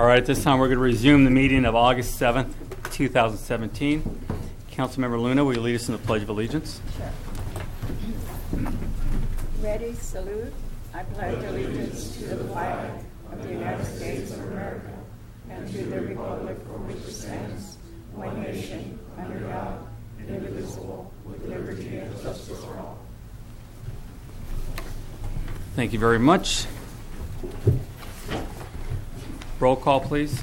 All right, at this time we're going to resume the meeting of August 7th, 2017. Councilmember Luna, will you lead us in the Pledge of Allegiance? Sure. Ready, salute. I pledge allegiance to the flag of the United States of America and to the republic for which it stands, one nation, under God, indivisible, with liberty and justice for all. Thank you very much. Roll call, please.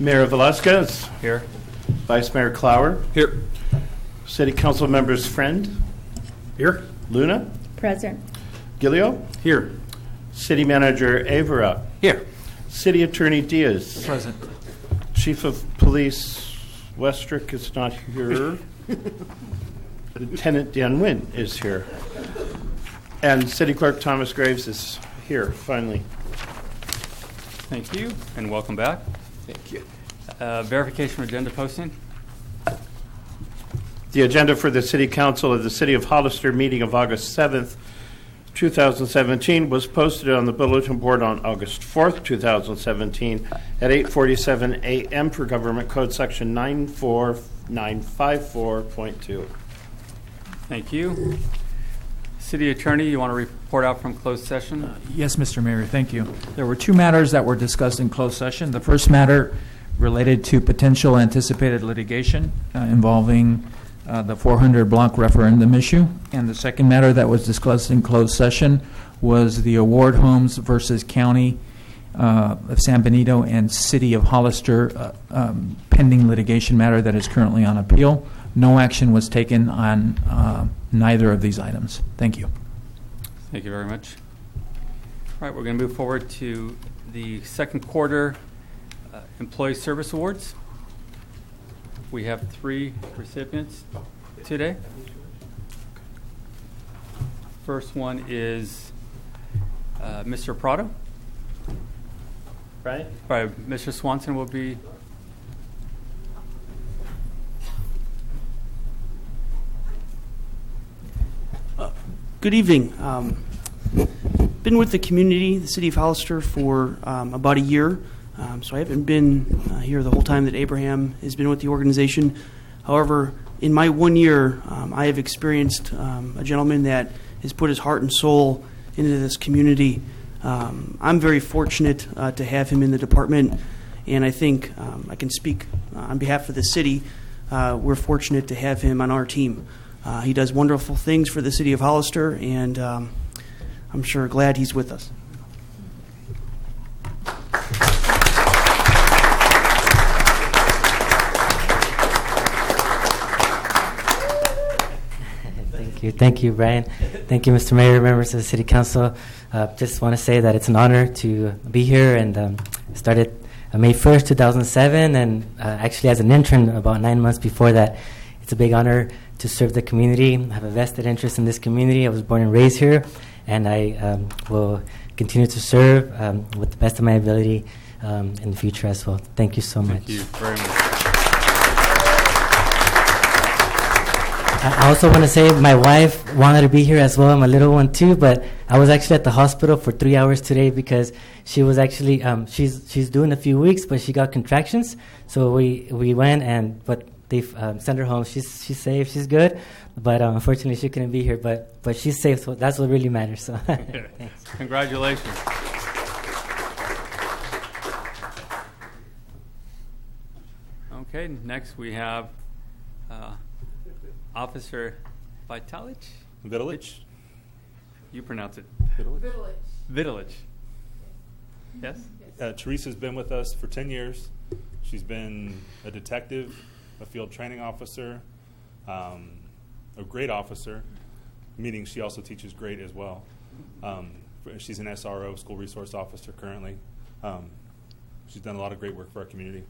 Mayor Velasquez. Here. Vice Mayor Clower. Here. City Council Members Friend. Here. Luna. Present. Gilio. Here. City Manager Avera. Here. City Attorney Diaz. Present. Chief of Police Westrick is not here. Lieutenant Dan Wynn is here. And City Clerk Thomas Graves is here, finally. Thank you, and welcome back. Thank you. Verification of agenda posting. The agenda for the City Council of the City of Hollister meeting of August 7th, 2017 was posted on the bulletin board on August 4th, 2017 at 8:47 a.m. for Government Code Section 94954.2. Thank you. City Attorney, you want to report out from closed session? Yes, Mr. Mayor, thank you. There were two matters that were discussed in closed session. The first matter related to potential anticipated litigation involving the 400 block referendum issue. And the second matter that was discussed in closed session was the Award Homes versus County of San Benito and City of Hollister pending litigation matter that is currently on appeal. No action was taken on neither of these items. Thank you. Thank you very much. All right, we're going to move forward to the second quarter Employee Service Awards. We have 3 recipients today. First one is Mr. Prado. Right? All right, Mr. Swanson will be. Good evening. Been with the community, the City of Hollister, for about a year. So I haven't been here the whole time that Abraham has been with the organization. However, in my 1 year, I have experienced a gentleman that has put his heart and soul into this community. I'm very fortunate to have him in the department, and I think I can speak on behalf of the city. We're fortunate to have him on our team. He does wonderful things for the City of Hollister, and I'm sure glad he's with us. Thank you, Brian. Thank you, Mr. Mayor, members of the City Council. Just want to say that it's an honor to be here, and started May 1st, 2007, and actually as an intern about 9 months before that. It's a big honor to serve the community. I have a vested interest in this community. I was born and raised here, and I will continue to serve with the best of my ability in the future as well. Thank you so much. Thank you very much. I also want to say my wife wanted to be here as well, my little one too, but I was actually at the hospital for 3 hours today because she was actually, she's due in a few weeks, but she got contractions. So we went, but they sent her home. She's safe, she's good, but unfortunately she couldn't be here, but she's safe, so that's what really matters. So thanks. Congratulations. Okay, next we have Officer Vitalich? You pronounce it. Vitalich. Yes? Teresa's been with us for 10 years. She's been a detective, a field training officer, a grade officer, meaning she also teaches grade as well. She's an SRO, school resource officer currently. She's done a lot of great work for our community.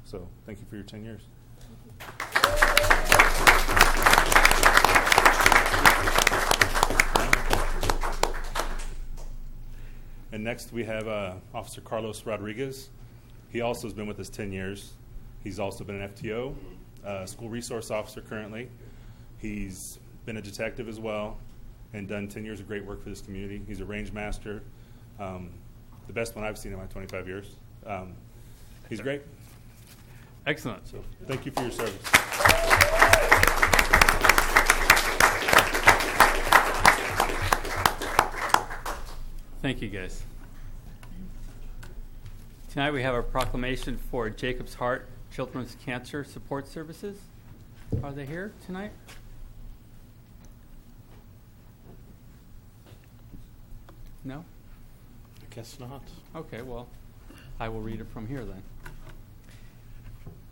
So thank you for your 10 years. And next we have Officer Carlos Rodriguez. He also has been with us 10 years. He's also been an FTO, school resource officer currently. He's been a detective as well and done 10 years of great work for this community. He's a range master, the best one I've seen in my 25 years. He's great. Excellent. So thank you for your service. Thank you, guys. Tonight we have a proclamation for Jacob's Heart Children's Cancer Support Services. Are they here tonight? No? I guess not. Okay, well, I will read it from here then.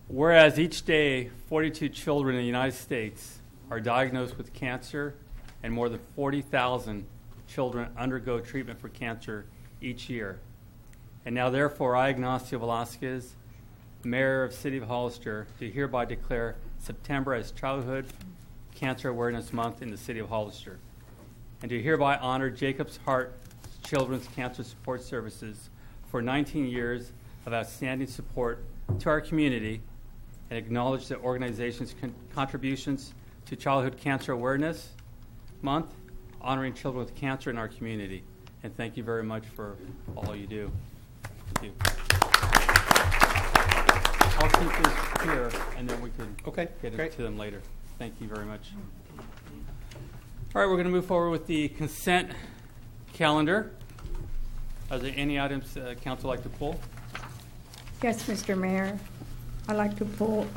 Whereas each day, 42 children in the United States are diagnosed with cancer, and more than 40,000 children undergo treatment for cancer each year. And now, therefore, I, Ignacio Velasquez, Mayor of City of Hollister, do hereby declare September as Childhood Cancer Awareness Month in the City of Hollister, and do hereby honor Jacob's Heart Children's Cancer Support Services for 19 years of outstanding support to our community, and acknowledge the organization's contributions to Childhood Cancer Awareness Month, honoring children with cancer in our community. And thank you very much for all you do. Thank you. I'll keep this here, and then we can get it to them later. Thank you very much. All right, we're going to move forward with the consent calendar. Are there any items council like to pull? Yes, Mr. Mayor. I'd like to pull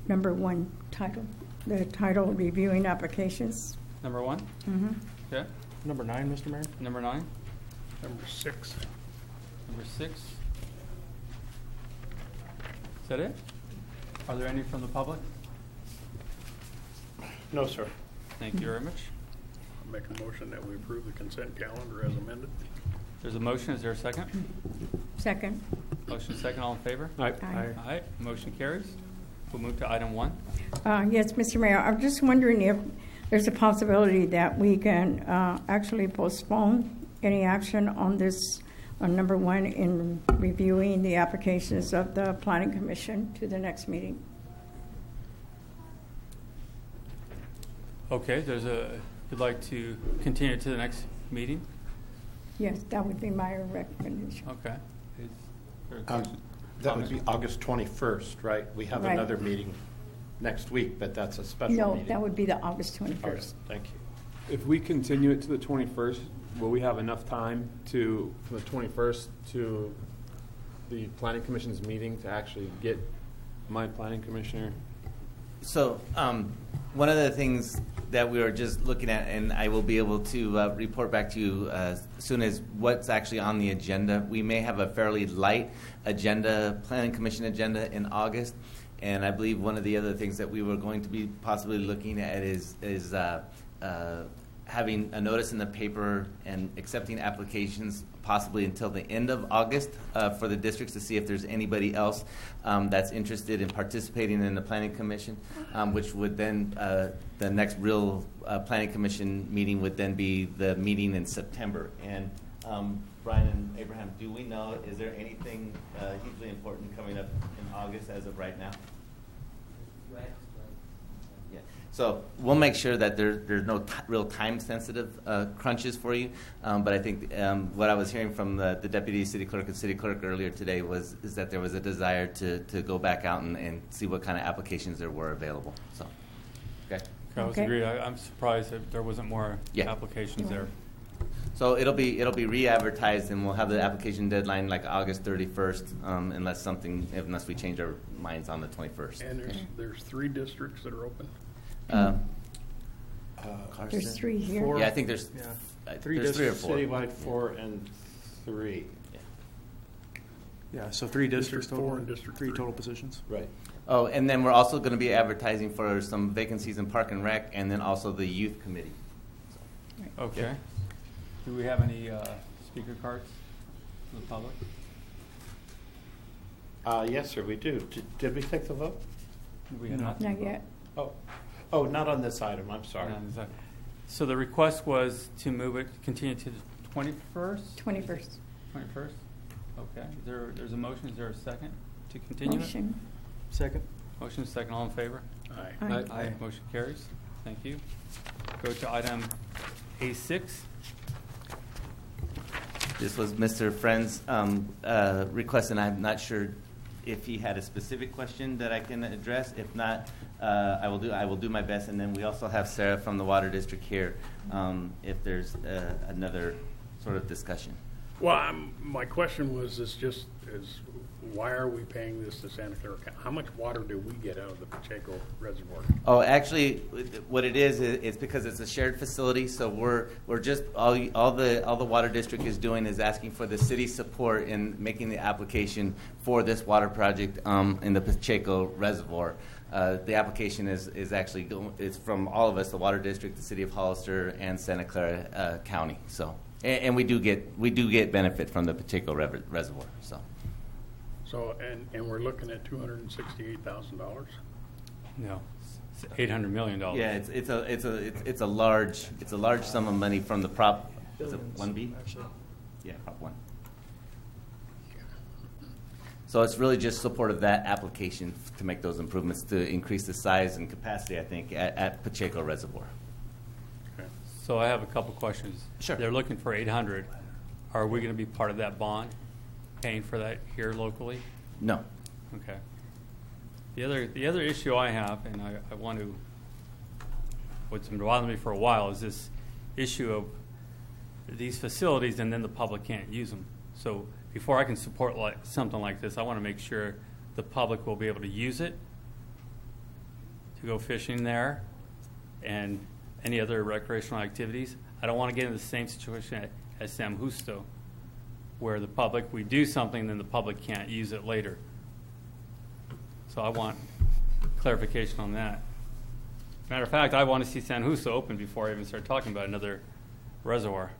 number 1 title. The title, Reviewing Applications. Number 1? Mm-hmm. Okay. Number 9, Mr. Mayor? Number 9? Number 6. Number 6? Is that it? Are there any from the public? No, sir. Thank you very much. I'll make a motion that we approve the consent calendar as amended. There's a motion. Is there a second? Second. Motion second. All in favor? Aye. Aye. Aye. Motion carries. We'll move to item 1. Yes, Mr. Mayor, I'm just wondering if there's a possibility that we can actually postpone any action on this, on number 1, in reviewing the applications of the Planning Commission to the next meeting. Okay. You'd like to continue to the next meeting? Yes, that would be my recommendation. Okay. Is there a question? That would be August 21st, right? We have Right. another meeting next week, but that's a special No, meeting. that would be the August Okay, 21st. thank you. If we continue it to the 21st, will we have enough time from the 21st to the Planning Commission's meeting to actually get my planning commissioner? So one of the things that we were just looking at, and I will be able to report back to you as soon as what's actually on the agenda. We may have a fairly light agenda, Planning Commission agenda in August, and I believe one of the other things that we were going to be possibly looking at is having a notice in the paper and accepting applications possibly until the end of August for the districts to see if there's anybody else that's interested in participating in the Planning Commission, which would then, the next real Planning Commission meeting would then be the meeting in September. And Brian and Abraham, do we know, is there anything hugely important coming up in August as of right now? Yeah. So we'll make sure that there's no real time-sensitive crunches for you. But I think what I was hearing from the deputy city clerk and city clerk earlier today is that there was a desire to go back out and see what kind of applications there were available. So, okay. I was agreed. I'm surprised that there wasn't more applications there. So it'll be re-advertised, and we'll have the application deadline like August 31st, unless we change our minds on the 21st. And there's 3 districts that are open. There's 3 here. 4. Yeah, I think there's 3 there's 3 or districts 4. citywide, 4 and 3. Yeah, so 3 districts District 4 total, and District 3 3. total positions. Right. Oh, and then we're also going to be advertising for some vacancies in Park and Rec, and then also the Youth Committee. Okay. Do we have any speaker cards from the public? Yes, sir, we do. Did we take the vote? We have not. Not yet. Oh, not on this item. I'm sorry. So the request was to move it, continue to the 21st? 21st. 21st? Okay. There's a motion. Is there a second to continue it? Motion. Second. Motion second, all in favor? Aye. Aye. Motion carries. Thank you. Go to item A6. This was Mr. Friend's request, and I'm not sure if he had a specific question that I can address. If not, I will do my best. And then we also have Sarah from the Water District here if there's another sort of discussion. Well, my question was, why are we paying this to Santa Clara County? How much water do we get out of the Pacheco Reservoir? Oh, actually, what it is because it's a shared facility. So we're just all the water district is doing is asking for the city's support in making the application for this water project in the Pacheco Reservoir. The application is actually it's from all of us, the water district, the city of Hollister, and Santa Clara County. So, and we do get benefit from the Pacheco Reservoir. So, and we're looking at $268,000. No, it's $800 million. Yeah, it's a large sum of money from the Prop. Is it 1B? Yeah, Prop 1. So it's really just support of that application to make those improvements to increase the size and capacity, I think, at Pacheco Reservoir. Okay. So I have a couple questions. Sure. They're looking for 800. Are we going to be part of that bond, paying for that here locally? No. Okay. The other issue I have, and I want to, what's been bothering me for a while, is this issue of these facilities and then the public can't use them. So before I can support something like this, I want to make sure the public will be able to use it to go fishing there and any other recreational activities. I don't want to get in the same situation as San Justo, where the public, we do something, then the public can't use it later. So I want clarification on that. Matter of fact, I want to see San Justo open before I even start talking about another reservoir.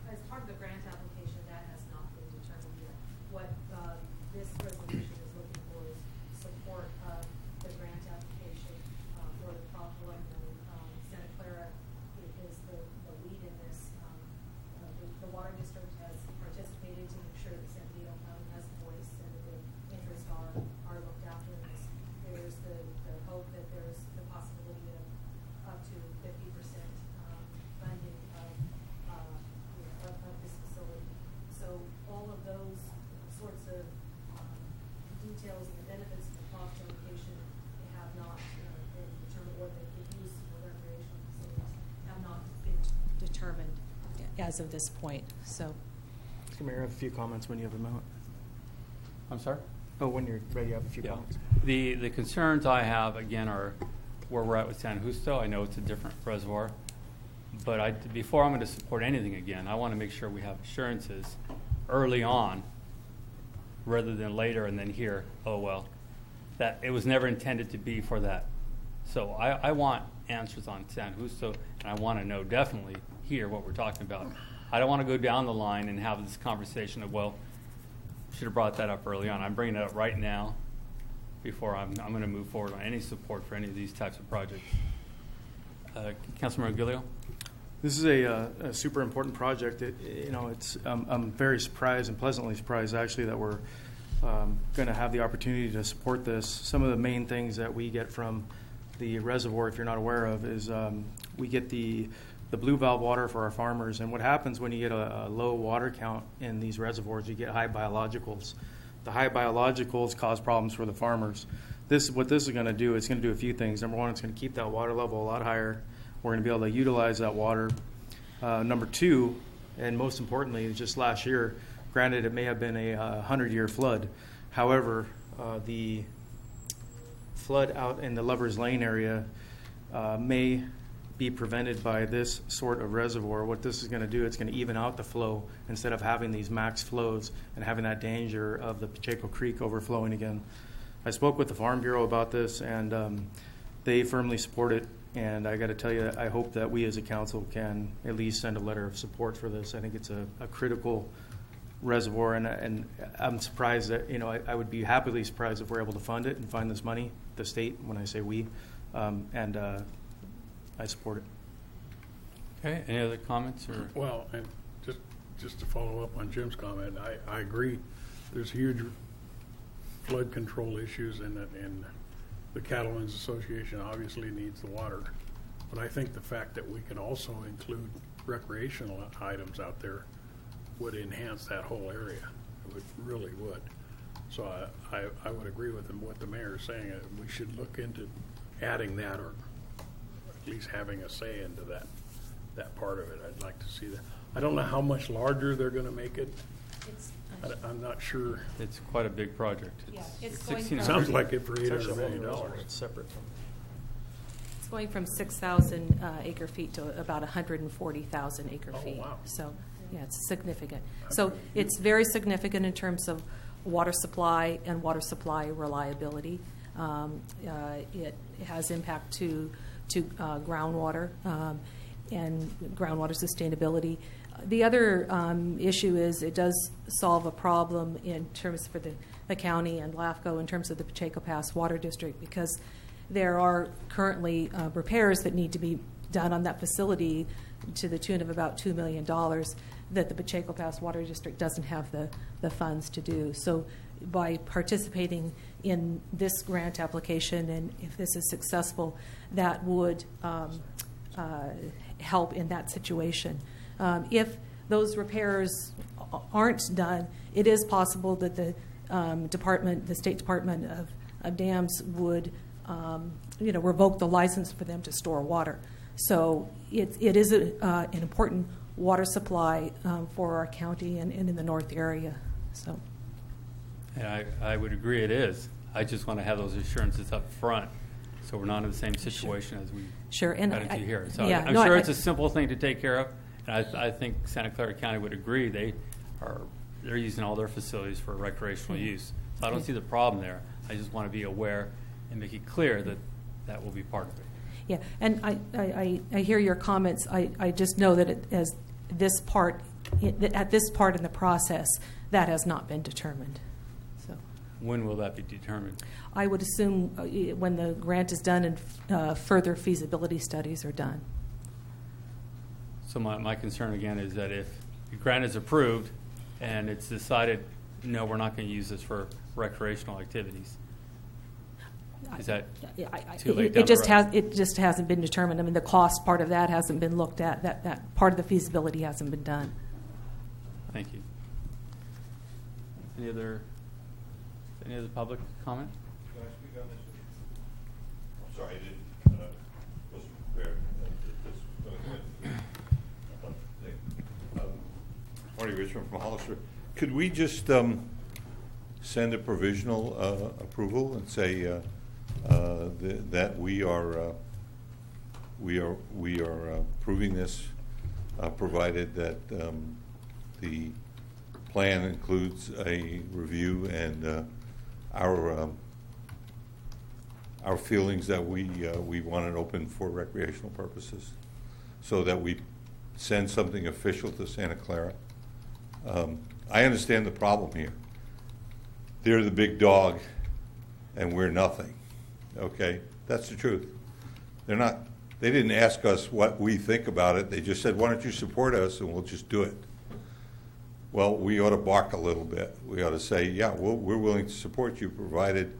As part of the grant application, that has not been determined yet. What this resolution is looking for is support of the grant application for the Prop 1 million. Santa Clara is the lead in this. The water district has participated to make sure that San Diego County has a voice and that the interests are looked after in this. There's the hope that there's the possibility of up to 50% funding of this facility. So all of those sorts of details and the benefits of the cost allocation have not been determined, or the use for recreational facilities have not been determined as of this point. So, Mr. Mayor, I have a few comments when you have a moment. I'm sorry? Oh, when you're ready, I have a few comments. The concerns I have, again, are where we're at with San Justo. I know it's a different reservoir. But before I'm going to support anything again, I want to make sure we have assurances early on rather than later and then here, oh, well, that it was never intended to be for that. So I want answers on San Justo, and I want to know definitely here what we're talking about. I don't want to go down the line and have this conversation of, well, should have brought that up early on. I'm bringing it up right now before I'm going to move forward on any support for any of these types of projects. Councilmember Gilio? This is a super important project. I'm very surprised and pleasantly surprised, actually, that we're going to have the opportunity to support this. Some of the main things that we get from the reservoir, if you're not aware of, is we get the blue valve water for our farmers. And what happens when you get a low water count in these reservoirs, you get high biologicals. The high biologicals cause problems for the farmers. What this is going to do, it's going to do a few things. Number one, it's going to keep that water level a lot higher. We're going to be able to utilize that water. Number two, and most importantly, just last year, granted it may have been a 100-year flood. However, the flood out in the Lover's Lane area may be prevented by this sort of reservoir. What this is going to do, it's going to even out the flow instead of having these max flows and having that danger of the Pacheco Creek overflowing again. I spoke with the Farm Bureau about this, and they firmly support it. And I got to tell you, I hope that we as a council can at least send a letter of support for this. I think it's a critical reservoir, and I'm surprised that, I would be happily surprised if we're able to fund it and find this money, the state, when I say we, and I support it. Okay, any other comments? Or? Well, and just to follow up on Jim's comment, I agree. There's huge flood control issues, and the Cattlemen's Association obviously needs the water. But I think the fact that we can also include recreational items out there would enhance that whole area. It really would. So I would agree with what the mayor is saying. We should look into adding that, or at least having a say into that part of it. I'd like to see that. I don't know how much larger they're going to make it. I'm not sure. It's quite a big project. It's going from- Sounds like it for It's actually $800 a whole million. reservoir. It's separate from. It's going from 6,000 acre feet to about 140,000 acre Oh, feet. wow. So, yeah, it's significant. So it's very significant in terms of water supply and water supply reliability. It has impact to groundwater and groundwater sustainability. The other issue is it does solve a problem in terms for the county and LAFCO in terms of the Pacheco Pass Water District, because there are currently repairs that need to be done on that facility to the tune of about $2 million that the Pacheco Pass Water District doesn't have the funds to do. So by participating in this grant application, and if this is successful, that would help in that situation. If those repairs aren't done, it is possible that the State Department of Dams would revoke the license for them to store water. So it is an important water supply for our county and in the north area. So, And I would agree it is. I just want to have those assurances up front, so we're not in the same situation as we and got into here. So yeah, I'm no, sure it's a simple thing to take care of, and I think Santa Clara County would agree. They're using all their facilities for recreational use. So I don't see the problem there. I just want to be aware and make it clear that that will be part of it. Yeah, and I hear your comments. I just know that at this part in the process, that has not been determined. So When will that be determined? I would assume when the grant is done and further feasibility studies are done. So my concern again is that if the grant is approved and it's decided, no, we're not going to use this for recreational activities, is that too late down the road? It just hasn't been determined. I mean, the cost part of that hasn't been looked at. That part of the feasibility hasn't been done. Thank you. Any other public comment? Can I speak on this? I'm sorry, I wasn't prepared. Marty Richmond from Hollister. Could we just send a provisional approval and say that we are approving this, provided that the plan includes a review and our feelings that we want it open for recreational purposes, so that we send something official to Santa Clara. I understand the problem here. They're the big dog, and we're nothing. Okay, that's the truth. They didn't ask us what we think about it. They just said, "Why don't you support us, and we'll just do it." Well, we ought to bark a little bit. We ought to say, "Yeah, we're willing to support you, provided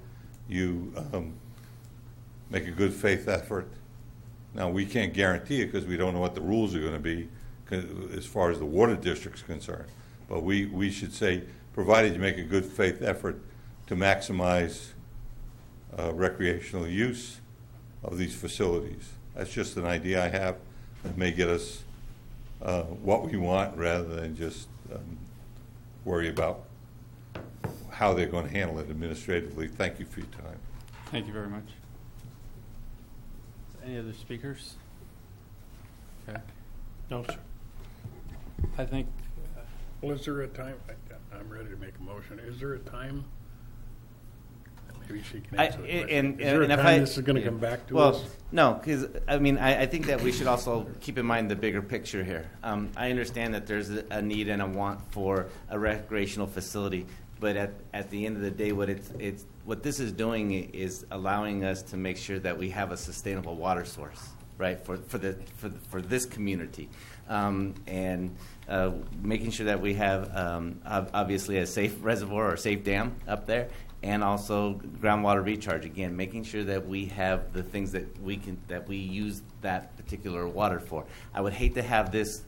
you make a good faith effort." Now, we can't guarantee it because we don't know what the rules are going to be as far as the water district's concerned. But we should say, provided you make a good faith effort to maximize recreational use of these facilities. That's just an idea I have that may get us what we want, rather than just worry about how they're going to handle it administratively. Thank you for your time. Thank you very much. Any other speakers? Okay. No, sir. I think. Well, is there a time? I'm ready to make a motion. Is there a time? Maybe she can answer the question. Is there a time this is going to come back to us? Well, no, because I think that we should also keep in mind the bigger picture here. I understand that there's a need and a want for a recreational facility, but at the end of the day, what this is doing is allowing us to make sure that we have a sustainable water source. right, for this community, and making sure that we have obviously a safe reservoir or safe dam up there, and also groundwater recharge. Again, making sure that we have the things that we use that particular water for. I would hate to have this,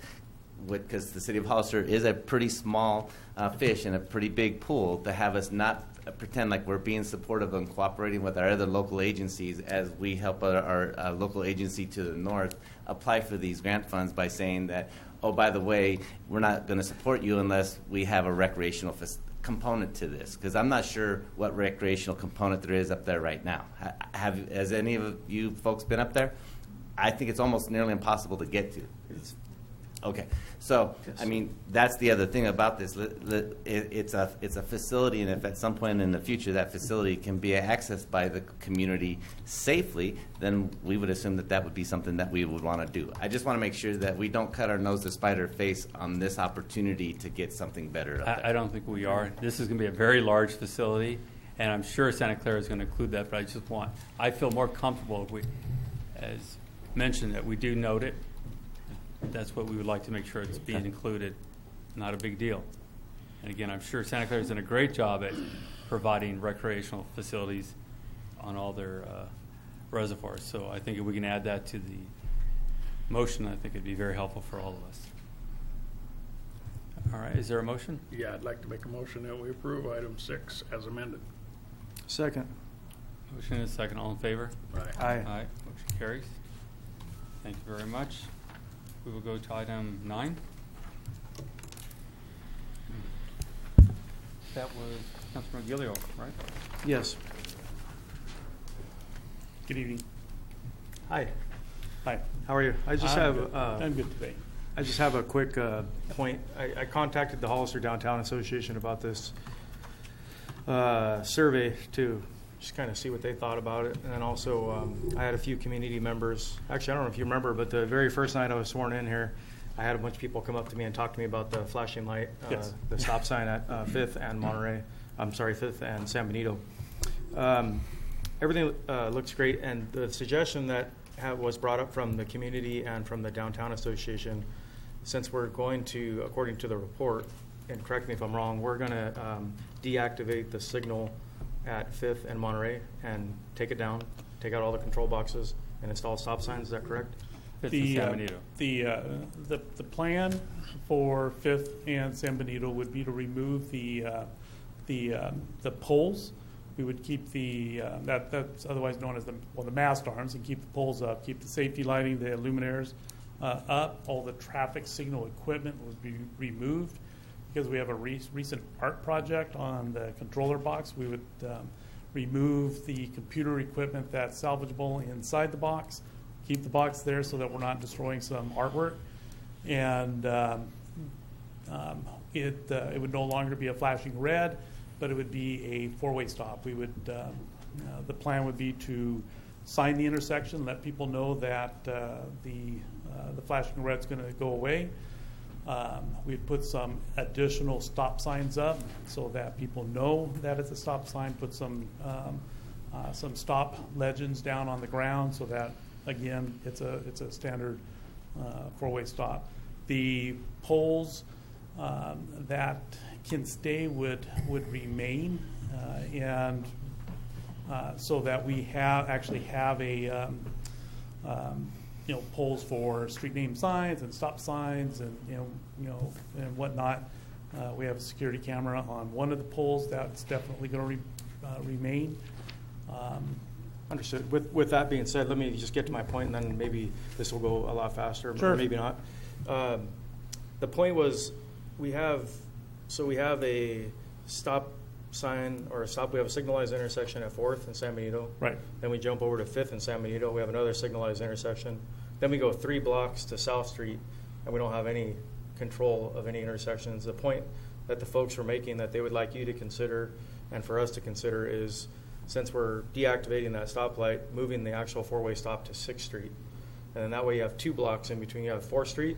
because the city of Hollister is a pretty small fish in a pretty big pool, to have us not pretend like we're being supportive and cooperating with our other local agencies as we help our local agency to the north apply for these grant funds by saying that, oh, by the way, we're not going to support you unless we have a recreational component to this, because I'm not sure what recreational component there is up there right now. Has any of you folks been up there? I think it's almost nearly impossible to get to. Okay, so I mean, that's the other thing about this. It's a facility, and if at some point in the future that facility can be accessed by the community safely, then we would assume that would be something that we would want to do. I just want to make sure that we don't cut our nose to spite our face on this opportunity to get something better. I don't think we are. This is going to be a very large facility, and I'm sure Santa Clara is going to include that. But I feel more comfortable if we, as mentioned, that we do note it. That's what we would like to make sure it's being included. Not a big deal. And again, I'm sure Santa Clara's done a great job at providing recreational facilities on all their reservoirs. So I think if we can add that to the motion, I think it'd be very helpful for all of us. All right, is there a motion? Yeah, I'd like to make a motion that we approve item 6 as amended. Second. Motion is second. All in favor? Aye. Aye. Aye. Motion carries. Thank you very much. We will go to item 9. That was Councilor Gilio, right? Yes. Good evening. Hi. Hi. How are you? I'm good today. I just have a quick point. I contacted the Hollister Downtown Association about this survey to just kind of see what they thought about it. And then also I had a few community members. Actually, I don't know if you remember, but the very first night I was sworn in here, I had a bunch of people come up to me and talk to me about the flashing light, Yes. the stop sign at 5th and Monterey. I'm sorry, 5th and San Benito. Everything looks great, and the suggestion that was brought up from the community and from the Downtown Association, since we're going to, according to the report, and correct me if I'm wrong, we're going to deactivate the signal at 5th and Monterey and take it down, take out all the control boxes, and install stop signs. Is that correct? The plan for 5th and San Benito would be to remove the poles. We would keep that's otherwise known as the mast arms, and keep the poles up, keep the safety lighting, the luminaires up. All the traffic signal equipment would be removed. Because we have a recent art project on the controller box, we would remove the computer equipment that's salvageable inside the box, keep the box there so that we're not destroying some artwork, and it would no longer be a flashing red, but it would be a four-way stop. We would the plan would be to sign the intersection, let people know that the flashing red's going to go away. We'd put some additional stop signs up so that people know that it's a stop sign. Put some stop legends down on the ground so that, again, it's a standard four-way stop. The poles that can stay would remain, and so that we actually have a poles for street name signs and stop signs and and whatnot. We have a security camera on one of the poles that's definitely going to remain. Understood. With that being said, let me just get to my point, and then maybe this will go a lot faster, Sure. or maybe not. The point was we have a stop sign or a stop. We have a signalized intersection at 4th and San Benito. Right. Then we jump over to 5th and San Benito. We have another signalized intersection. Then we go 3 blocks to South Street, and we don't have any control of any intersections. The point that the folks were making that they would like you to consider and for us to consider is, since we're deactivating that stoplight, moving the actual four-way stop to 6th Street. And then that way you have 2 blocks in between. You have 4th Street,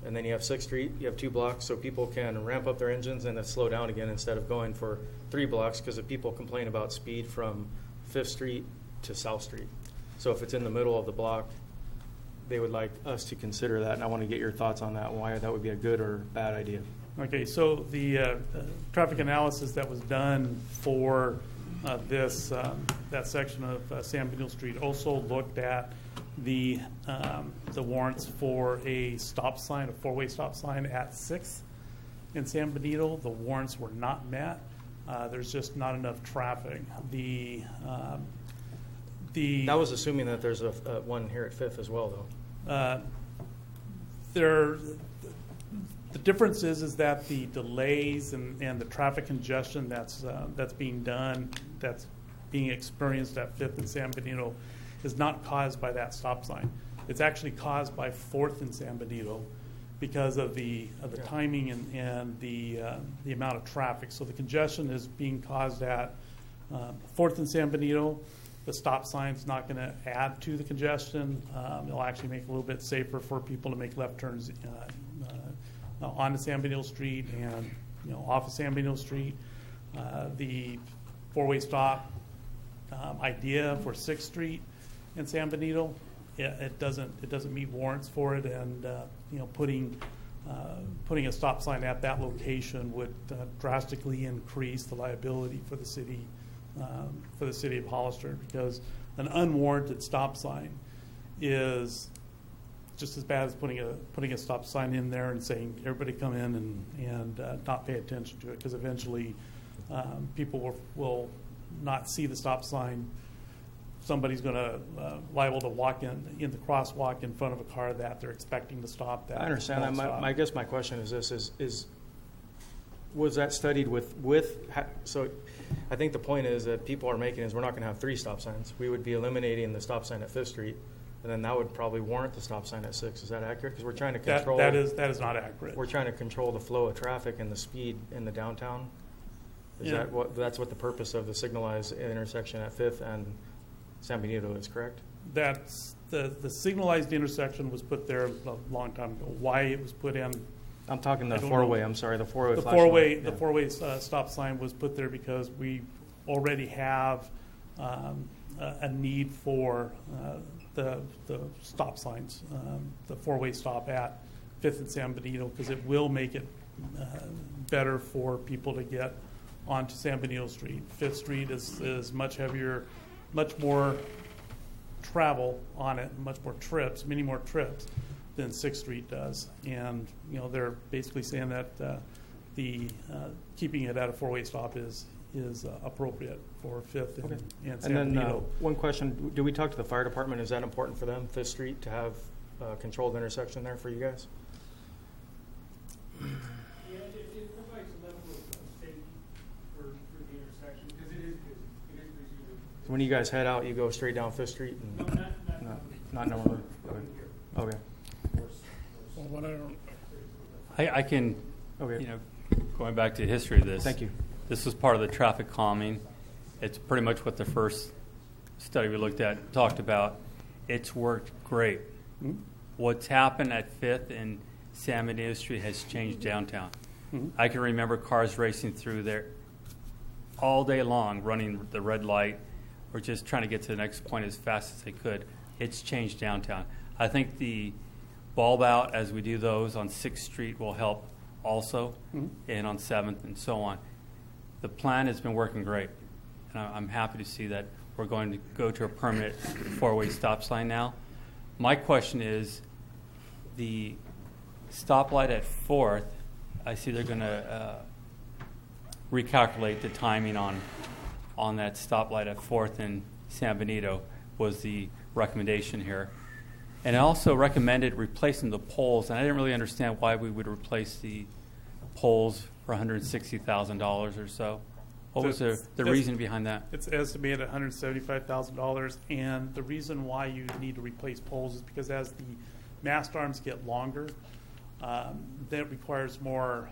and then you have 6th Street. You have 2 blocks so people can ramp up their engines and then slow down again instead of going for 3 blocks, because if people complain about speed from 5th Street to South Street. So if it's in the middle of the block, they would like us to consider that, and I want to get your thoughts on that, why that would be a good or bad idea. Okay, so the traffic analysis that was done for that section of San Benito Street also looked at the warrants for a stop sign, a four-way stop sign at 6th in San Benito. The warrants were not met. There's just not enough traffic. That was assuming that there's a one here at 5th as well, though. The difference is that the delays and the traffic congestion that's being done, that's being experienced at 5th and San Benito, is not caused by that stop sign. It's actually caused by 4th and San Benito because of the timing and the amount of traffic. So the congestion is being caused at 4th and San Benito. The stop sign's not going to add to the congestion. It'll actually make it a little bit safer for people to make left turns onto San Benito Street and off of San Benito Street. The four-way stop idea for 6th Street in San Benito, it doesn't meet warrants for it, and putting a stop sign at that location would drastically increase the liability for the city of Hollister, because an unwarranted stop sign is just as bad as putting a stop sign in there and saying everybody come in and not pay attention to it, because eventually people will not see the stop sign. Somebody's going to liable to walk in the crosswalk in front of a car that they're expecting to stop. That I understand that. I guess my question is this: is was that studied with? So, I think the point is that people are making is we're not going to have 3 stop signs. We would be eliminating the stop sign at 5th Street, and then that would probably warrant the stop sign at 6. Is that accurate? Because we're trying to control. That is not accurate. We're trying to control the flow of traffic and the speed in the downtown. That's what the purpose of the signalized intersection at 5th and San Benito is, correct? That's the signalized intersection was put there a long time ago. Why it was put in? I'm talking the four-way. I'm sorry, the four-way. The four-way stop sign was put there because we already have a need for the stop signs, the four-way stop at 5th and San Benito, because it will make it better for people to get onto San Benito Street. 5th Street is much heavier, much more travel on it, many more trips than 6th Street does. And they're basically saying that the keeping it at a four-way stop is appropriate for 5th and San Benito. One question: do we talk to the fire department? Is that important for them, 5th Street, to have a controlled intersection there for you guys? Yeah, it provides a level of safety for the intersection, because it is busy. So when you guys head out, you go straight down 5th Street? And no, not normally. Okay. Well, what I don't. I can, Okay. going back to the history of this. Thank you. This was part of the traffic calming. It's pretty much what the first study we looked at talked about. It's worked great. Mm-hmm. What's happened at 5th and San Benito Street has changed downtown. Mm-hmm. I can remember cars racing through there all day long, running the red light, or just trying to get to the next point as fast as they could. It's changed downtown. I think the bulb out as we do those on 6th Street will help also, and on 7th and so on. The plan has been working great, and I'm happy to see that we're going to go to a permanent four-way stop sign now. My question is, the stoplight at 4th, I see they're going to recalculate the timing on that stoplight at 4th and San Benito was the recommendation here. And I also recommended replacing the poles, and I didn't really understand why we would replace the poles for $160,000 or so. What was the reason behind that? It's estimated $175,000, and the reason why you need to replace poles is because as the mast arms get longer, that requires more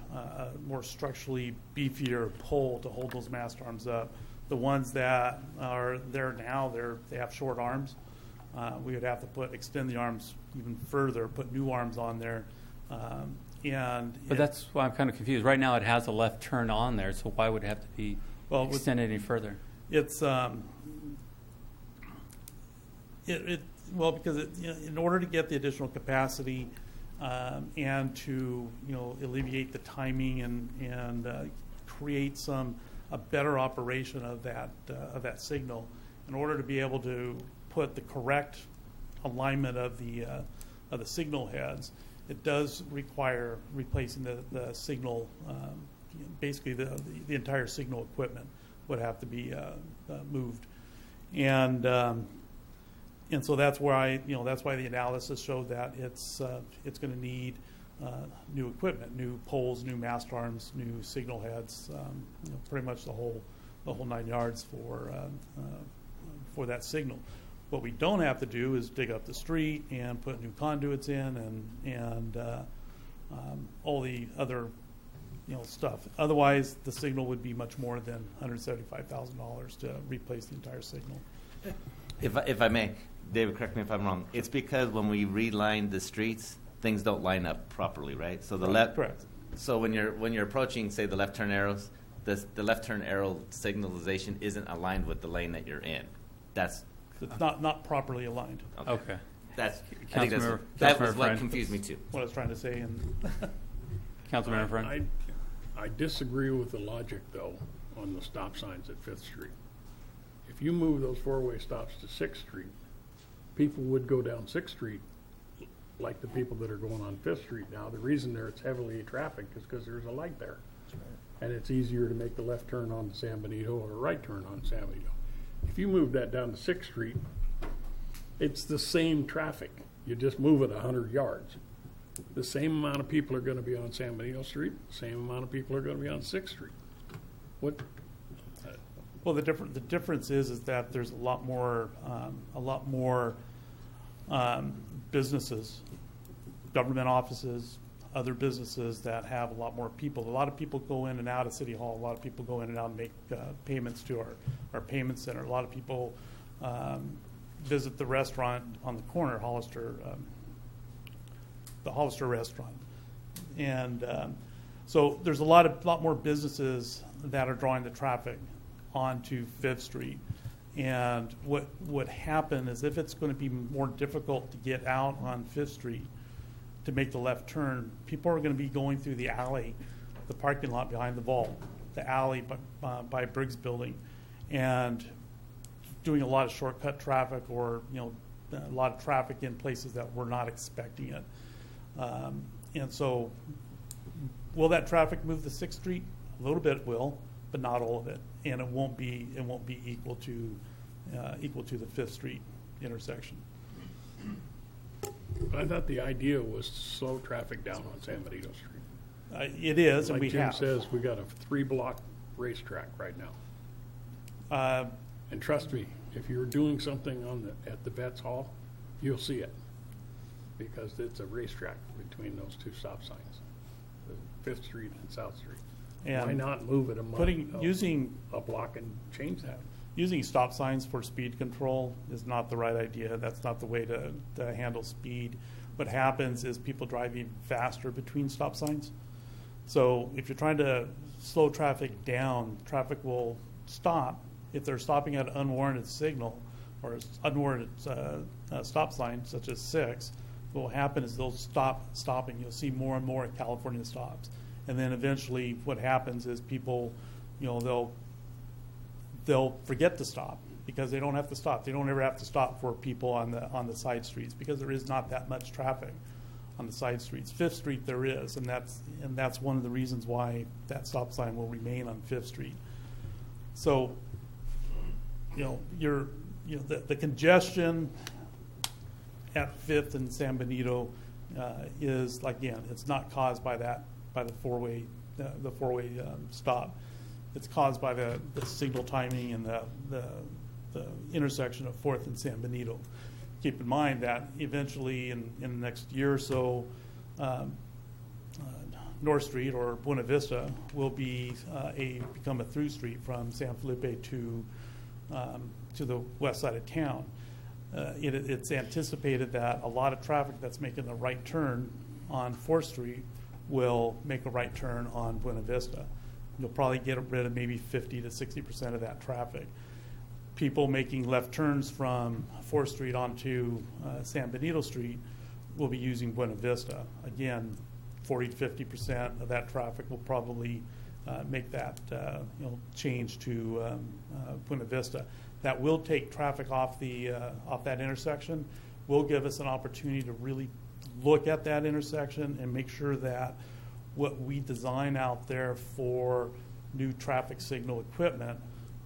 structurally beefier pole to hold those mast arms up. The ones that are there now, they have short arms. We would have to extend the arms even further, put new arms on there. But that's why I'm kind of confused. Right now it has a left turn on there, so why would it have to be extended any further? It's Well, because in order to get the additional capacity and to alleviate the timing and create a better operation of that signal, in order to be able to put the correct alignment of the signal heads, it does require replacing the signal. Basically, the entire signal equipment would have to be moved, and so that's why the analysis showed that it's going to need new equipment, new poles, new mast arms, new signal heads, pretty much the whole 9 yards for that signal. What we don't have to do is dig up the street and put new conduits in and all the other stuff. Otherwise, the signal would be much more than $175,000 to replace the entire signal. If I may, David, correct me if I'm wrong. It's because when we reline the streets, things don't line up properly, right? So the left. Correct. So when you're approaching, say, the left turn arrows, the left turn arrow signalization isn't aligned with the lane that you're in. It's not properly aligned. Okay. I think Councilmember- that was Councilmember what Friend. confused me too. What I was trying to say. Councilmember Friend. I disagree with the logic, though, on the stop signs at 5th Street. If you move those four-way stops to 6th Street, people would go down 6th Street like the people that are going on 5th Street now. The reason it's heavily trafficked is because there's a light there. And it's easier to make the left turn on San Benito or a right turn on San Benito. If you move that down to 6th Street, it's the same traffic. You just move it 100 yards. The same amount of people are going to be on San Benito Street. The same amount of people are going to be on 6th Street. What? Well, the difference is that there's a lot more businesses, government offices, other businesses that have a lot more people. A lot of people go in and out of City Hall. A lot of people go in and out and make payments to our payment center. A lot of people visit the restaurant on the corner, Hollister, the Hollister restaurant. And so there's a lot more businesses that are drawing the traffic onto 5th Street. And what would happen is if it's going to be more difficult to get out on 5th Street to make the left turn, people are going to be going through the alley, the parking lot behind the vault, the alley by Briggs Building, and doing a lot of shortcut traffic or a lot of traffic in places that we're not expecting it. And so will that traffic move to 6th Street? A little bit will, but not all of it. And it won't be equal to the 5th Street intersection. But I thought the idea was to slow traffic down on San Benito Street. It is, and like we Jim have. says, we got a 3-block racetrack right now. And trust me, if you're doing something at the Vets Hall, you'll see it, because it's a racetrack between those two stop signs, 5th Street and South Street. And why not move it using a block and change that? Using stop signs for speed control is not the right idea. That's not the way to handle speed. What happens is people driving faster between stop signs. So if you're trying to slow traffic down, traffic will stop. If they're stopping at an unwarranted signal or unwarranted stop sign, such as 6, what will happen is they'll stop stopping. You'll see more and more California stops. And then eventually what happens is people, they'll forget to stop because they don't have to stop. They don't ever have to stop for people on the side streets because there is not that much traffic on the side streets. 5th Street there is, and that's one of the reasons why that stop sign will remain on 5th Street. So, the congestion at 5th and San Benito is, again, it's not caused by the four-way stop. It's caused by the signal timing and the intersection of 4th and San Benito. Keep in mind that eventually in the next year or so, North Street or Buena Vista will become a through street from San Felipe to the west side of town. It's anticipated that a lot of traffic that's making the right turn on 4th Street will make a right turn on Buena Vista. You'll probably get rid of maybe 50 to 60% of that traffic. people making left turns from 4th Street onto San Benito Street will be using Buena Vista. Again, 40 to 50% of that traffic will probably make that change to Buena Vista. That will take traffic off that intersection. Will give us an opportunity to really look at that intersection and make sure that what we design out there for new traffic signal equipment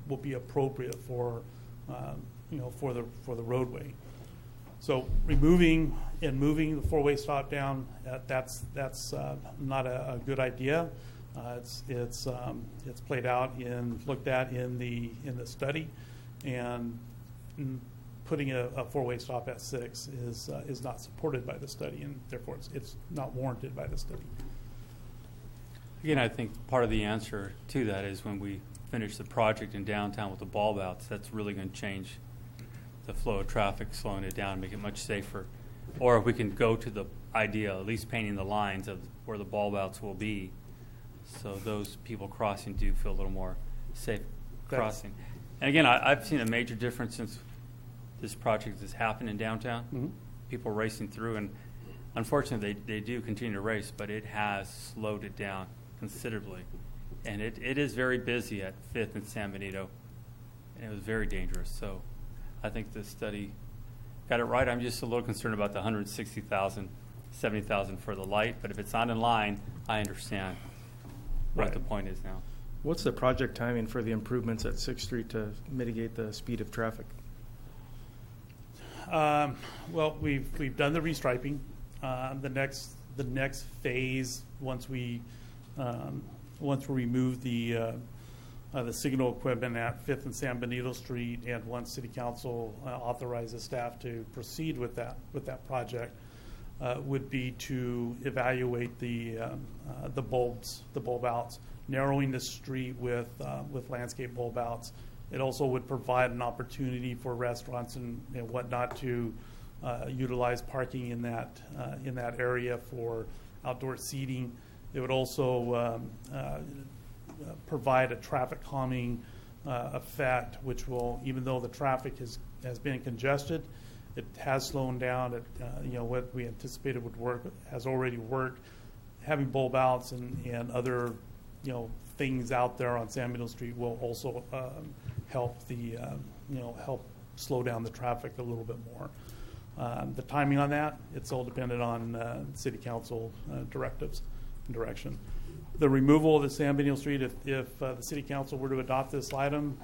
will be appropriate for the roadway. So moving the four-way stop down, that's not a good idea. It's played out and looked at in the study, and putting a four-way stop at 6 is not supported by the study, and therefore it's not warranted by the study. Again, I think part of the answer to that is when we finish the project in downtown with the bulb outs, that's really going to change the flow of traffic, slowing it down, make it much safer. Or if we can go to the idea, at least painting the lines of where the bulb outs will be, so those people crossing do feel a little more safe crossing. And again, I've seen a major difference since this project has happened in downtown. Mm-hmm. People racing through, and unfortunately they do continue to race, but it has slowed it down considerably. And it is very busy at 5th and San Benito, and it was very dangerous. So I think the study got it right. I'm just a little concerned about the 160,000, 70,000 for the light, but if it's not in line, I understand what the point is now. What's the project timing for the improvements at 6th Street to mitigate the speed of traffic? Well, we've done the restriping. The next phase, once we remove the signal equipment at 5th and San Benito Street, and once City Council authorizes staff to proceed with that project, would be to evaluate the bulb outs, narrowing the street with landscape bulb outs. It also would provide an opportunity for restaurants and whatnot to utilize parking in that area for outdoor seating. It would also provide a traffic calming effect, which will, even though the traffic has been congested, it has slowed down. What we anticipated would work has already worked. Having bulb outs and other things out there on San Benito Street will also help help slow down the traffic a little bit more. The timing on that, it's all dependent on City Council directives and direction. The removal of the San Benito Street, if the City Council were to adopt this item,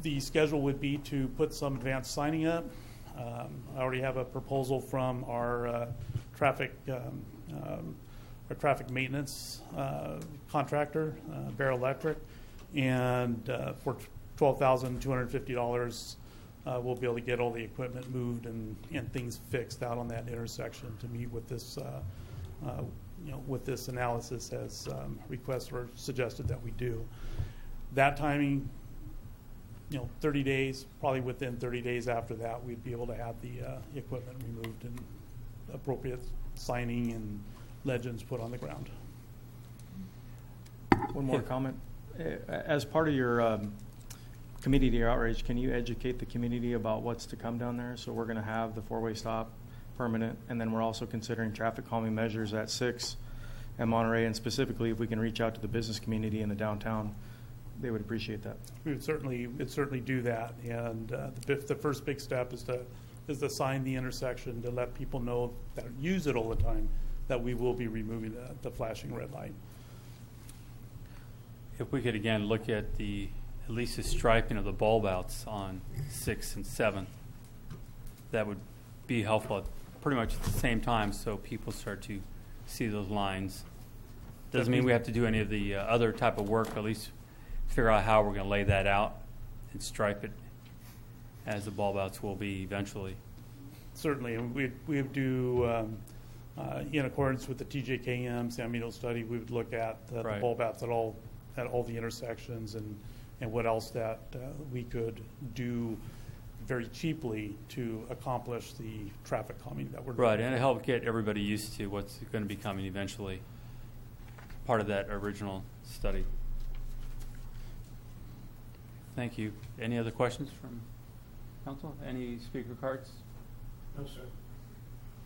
the schedule would be to put some advanced signing up. I already have a proposal from our traffic maintenance contractor, Bear Electric, and for $12,250, we'll be able to get all the equipment moved and things fixed out on that intersection to meet with this analysis as requests were suggested that we do. That timing, 30 days, probably within 30 days after that, we'd be able to have the equipment removed and appropriate signing and legends put on the ground. One more comment. As part of your community outreach, can you educate the community about what's to come down there? So we're going to have the four-way stop permanent, and then we're also considering traffic calming measures at 6 and Monterey, and specifically if we can reach out to the business community in the downtown, they would appreciate that. We would certainly do that, and the first big step is to sign the intersection to let people know that use it all the time that we will be removing the flashing red light. If we could again look at at least the striping of the bulb outs on 6th and 7th, that would be helpful at pretty much at the same time, so people start to see those lines. Doesn't mean we have to do any of the other type of work, at least figure out how we're going to lay that out and stripe it as the bulb outs will be eventually. Certainly, and we would do, in accordance with the TJKM San Benito study, we would look at the bulb outs at all the intersections and what else that we could do very cheaply to accomplish the traffic calming that we're doing. Right, and to help get everybody used to what's going to be coming eventually, part of that original study. Thank you. Any other questions from council? Any speaker cards? No, sir.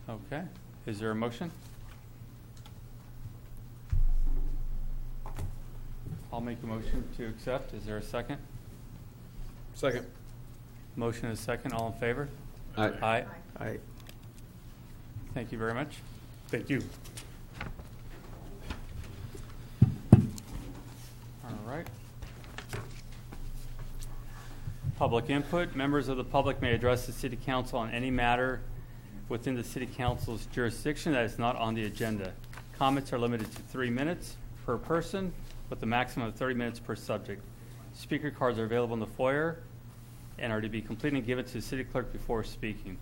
Okay. Is there a motion? I'll make a motion to accept. Is there a second? Second. Motion is second. All in favor? Aye. Aye. Aye. Thank you very much. Thank you. All right. Public input. Members of the public may address the City Council on any matter within the City Council's jurisdiction that is not on the agenda. Comments are limited to 3 minutes per person with a maximum of 30 minutes per subject. Speaker cards are available in the foyer and are to be completed and given to the City Clerk before speaking.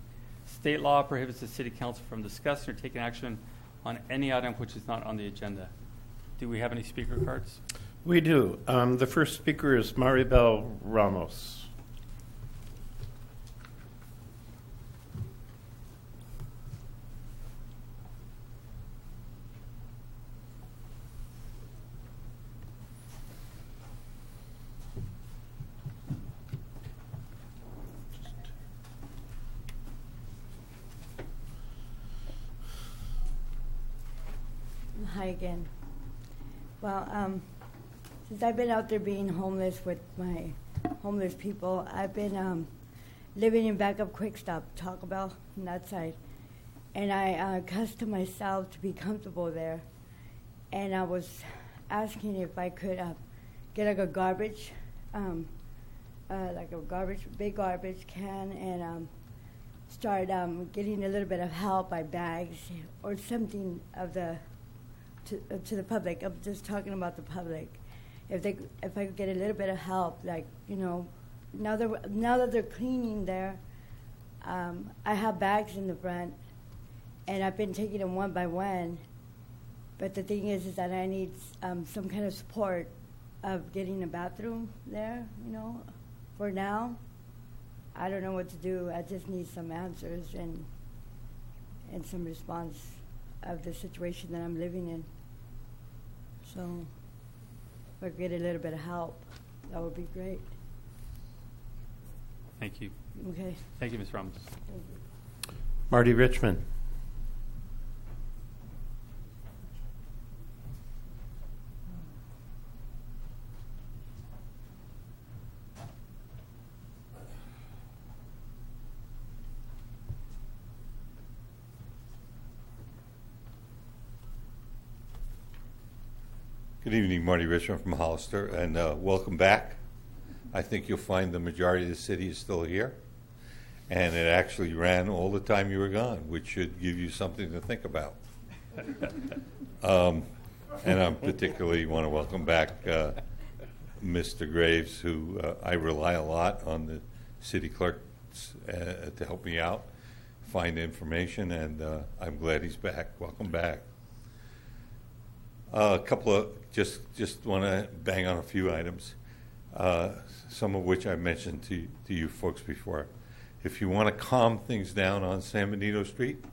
State law prohibits the City Council from discussing or taking action on any item which is not on the agenda. Do we have any speaker cards? We do. The first speaker is Maribel Ramos. Hi again. Well, since I've been out there being homeless with my homeless people, I've been living in Backup Quick Stop, Taco Bell, on that side. And I accustomed myself to be comfortable there. And I was asking if I could get like a garbage, big garbage can, and start getting a little bit of help by bags or something of the to the public. I'm just talking about the public. If I could get a little bit of help, like, you know, now that they're cleaning there, I have bags in the front, and I've been taking them one by one. But the thing is that I need some kind of support of getting a bathroom there. You know, for now, I don't know what to do. I just need some answers and some response of the situation that I'm living in. So if I could get a little bit of help, that would be great. Thank you. Okay. Thank you, Ms. Ramos. Marty Richmond. Good evening, Marty Richmond from Hollister, and welcome back. I think you'll find the majority of the city is still here, and it actually ran all the time you were gone, which should give you something to think about. And I particularly want to welcome back Mr. Graves, who I rely a lot on the city clerks to help me out, find information, and I'm glad he's back. Welcome back. A couple of, just want to bang on a few items, some of which I mentioned to you folks before. If you want to calm things down on San Benito Street,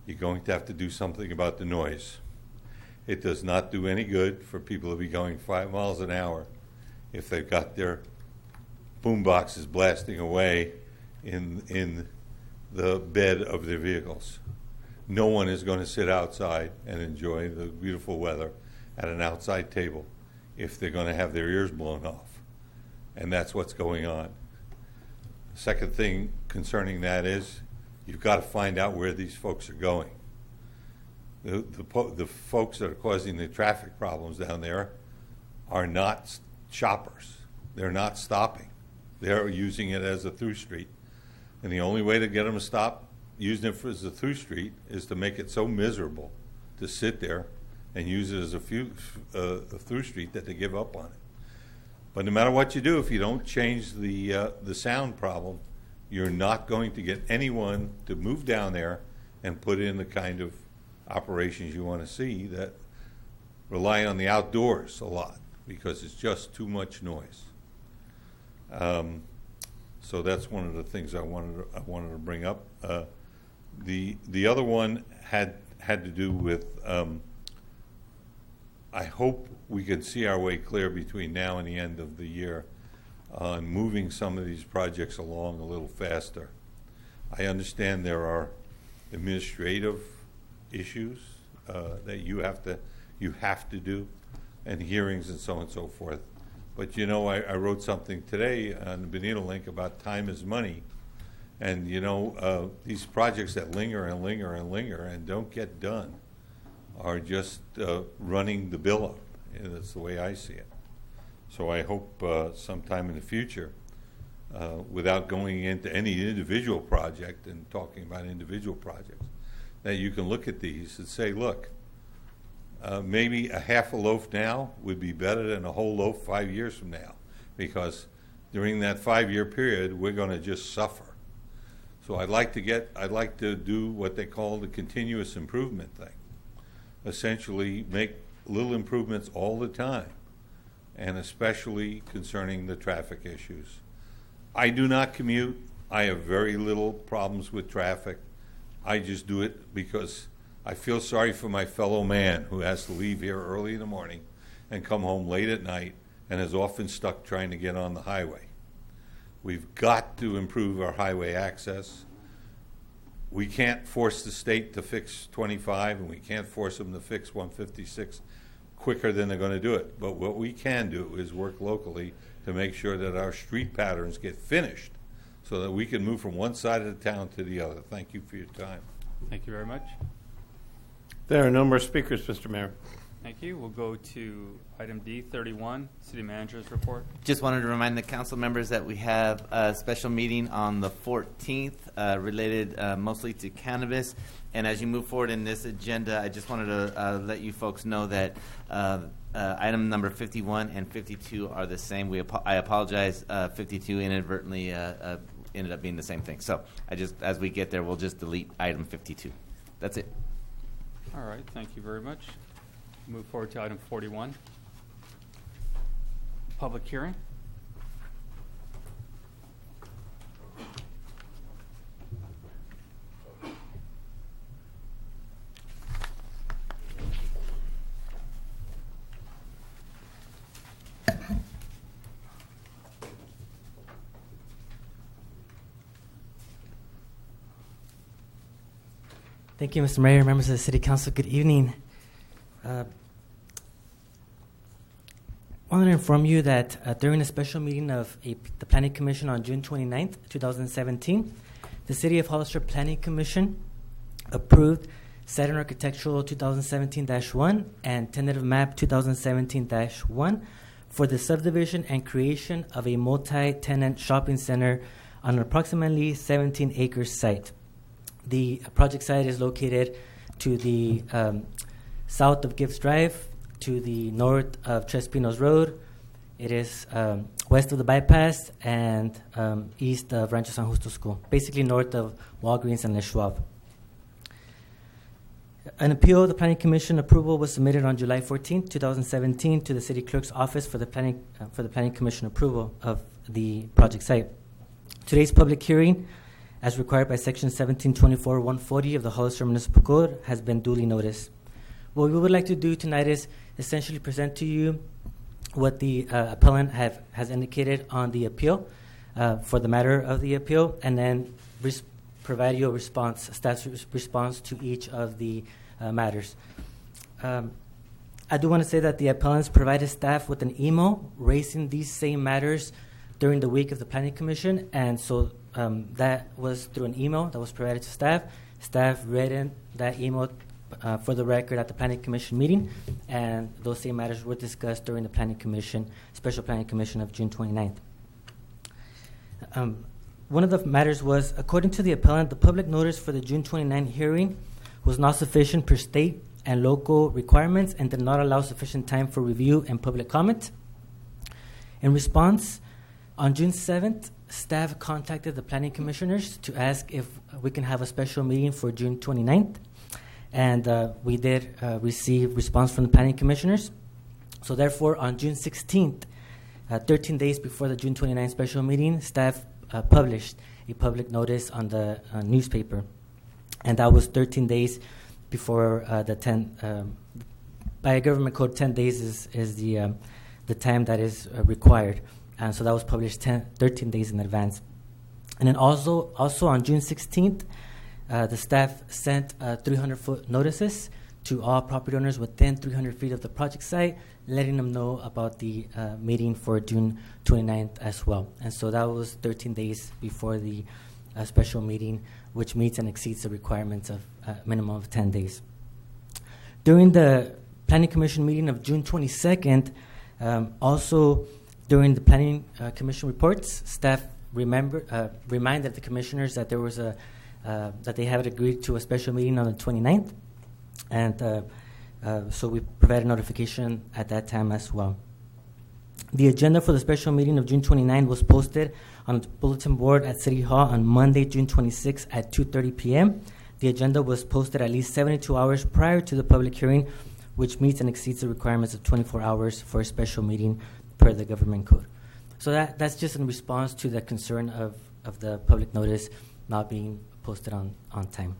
you're going to have to do something about the noise. It does not do any good for people to be going 5 miles an hour if they've got their boom boxes blasting away in the bed of their vehicles. No one is going to sit outside and enjoy the beautiful weather at an outside table if they're going to have their ears blown off. And that's what's going on. Second thing concerning that is you've got to find out where these folks are going. The folks that are causing the traffic problems down there are not shoppers. They're not stopping. They're using it as a through street. And the only way to get them to stop using it as a through street is to make it so miserable to sit there and use it as a through street that they give up on it. But no matter what you do, if you don't change the sound problem, you're not going to get anyone to move down there and put in the kind of operations you want to see that rely on the outdoors a lot because it's just too much noise. So that's one of the things I wanted to bring up. The other one had to do with I hope we can see our way clear between now and the end of the year on moving some of these projects along a little faster. I understand there are administrative issues that you have to do, and hearings and so on and so forth. But you know, I wrote something today on the Bonita Link about time is money, and you know, these projects that linger and linger and linger and don't get done are just running the bill up, and that's the way I see it. So I hope sometime in the future, without going into any individual project and talking about individual projects, that you can look at these and say, look, maybe a half a loaf now would be better than a whole loaf 5 years from now, because during that 5-year period, we're going to just suffer. So I'd like to do what they call the continuous improvement thing. Essentially, make little improvements all the time, and especially concerning the traffic issues. I do not commute. I have very little problems with traffic. I just do it because I feel sorry for my fellow man who has to leave here early in the morning and come home late at night and is often stuck trying to get on the highway. We've got to improve our highway access. We can't force the state to fix 25, and we can't force them to fix 156 quicker than they're going to do it. But what we can do is work locally to make sure that our street patterns get finished so that we can move from one side of the town to the other. Thank you for your time. Thank you very much. There are no more speakers, Mr. Mayor. Thank you. We'll go to item D31, City Manager's Report. Just wanted to remind the council members that we have a special meeting on the 14th related mostly to cannabis. And as you move forward in this agenda, I just wanted to let you folks know that item number 51 and 52 are the same. I apologize, 52 inadvertently ended up being the same thing. So as we get there, we'll just delete item 52. That's it. All right, thank you very much. Move forward to item 41, public hearing. Thank you, Mr. Mayor, members of the City Council. Good evening. I wanted to inform you that during a special meeting of the Planning Commission on June 29th, 2017, the City of Hollister Planning Commission approved Saturn Architectural 2017-1 and Tentative Map 2017-1 for the subdivision and creation of a multi-tenant shopping center on an approximately 17-acre site. The project site is located to the south of Gibbs Drive, to the north of Tres Pinos Road. It is west of the bypass and east of Rancho San Justo School, basically north of Walgreens and Les Schwab. An appeal of the Planning Commission approval was submitted on July 14, 2017 to the City Clerk's office for the Planning Commission approval of the project site. Today's public hearing, as required by Section 1724-140 of the Hollister Municipal Code, has been duly noticed. What we would like to do tonight is essentially present to you what the appellant has indicated on the appeal for the matter of the appeal, and then provide you a response, staff's response to each of the matters. I do want to say that the appellants provided staff with an email raising these same matters during the week of the Planning Commission, and so that was through an email that was provided to staff. Staff read in that email for the record at the Planning Commission meeting, and those same matters were discussed during the Planning Commission, Special Planning Commission of June 29th. One of the matters was, according to the appellant, the public notice for the June 29 hearing was not sufficient per state and local requirements and did not allow sufficient time for review and public comment. In response, on June 7th, staff contacted the planning commissioners to ask if we can have a special meeting for June 29th. And we did receive response from the planning commissioners. So therefore, on June 16th, 13 days before the June 29th special meeting, staff published a public notice on the newspaper. And that was 13 days before the 10, by government code, 10 days is the time that is required And so that was published 13 days in advance. And then also on June 16th, the staff sent 300-foot notices to all property owners within 300 feet of the project site, letting them know about the meeting for June 29th as well. And so that was 13 days before the special meeting, which meets and exceeds the requirements of a minimum of 10 days. During the Planning Commission meeting of June 22nd, also during the Planning Commission reports, staff reminded the commissioners that there was that they had agreed to a special meeting on the 29th, and so we provided notification at that time as well. The agenda for the special meeting of June 29 was posted on the bulletin board at City Hall on Monday, June 26 at 2:30 p.m. The agenda was posted at least 72 hours prior to the public hearing, which meets and exceeds the requirements of 24 hours for a special meeting per the government code. So that's just in response to the concern of the public notice not being posted on time.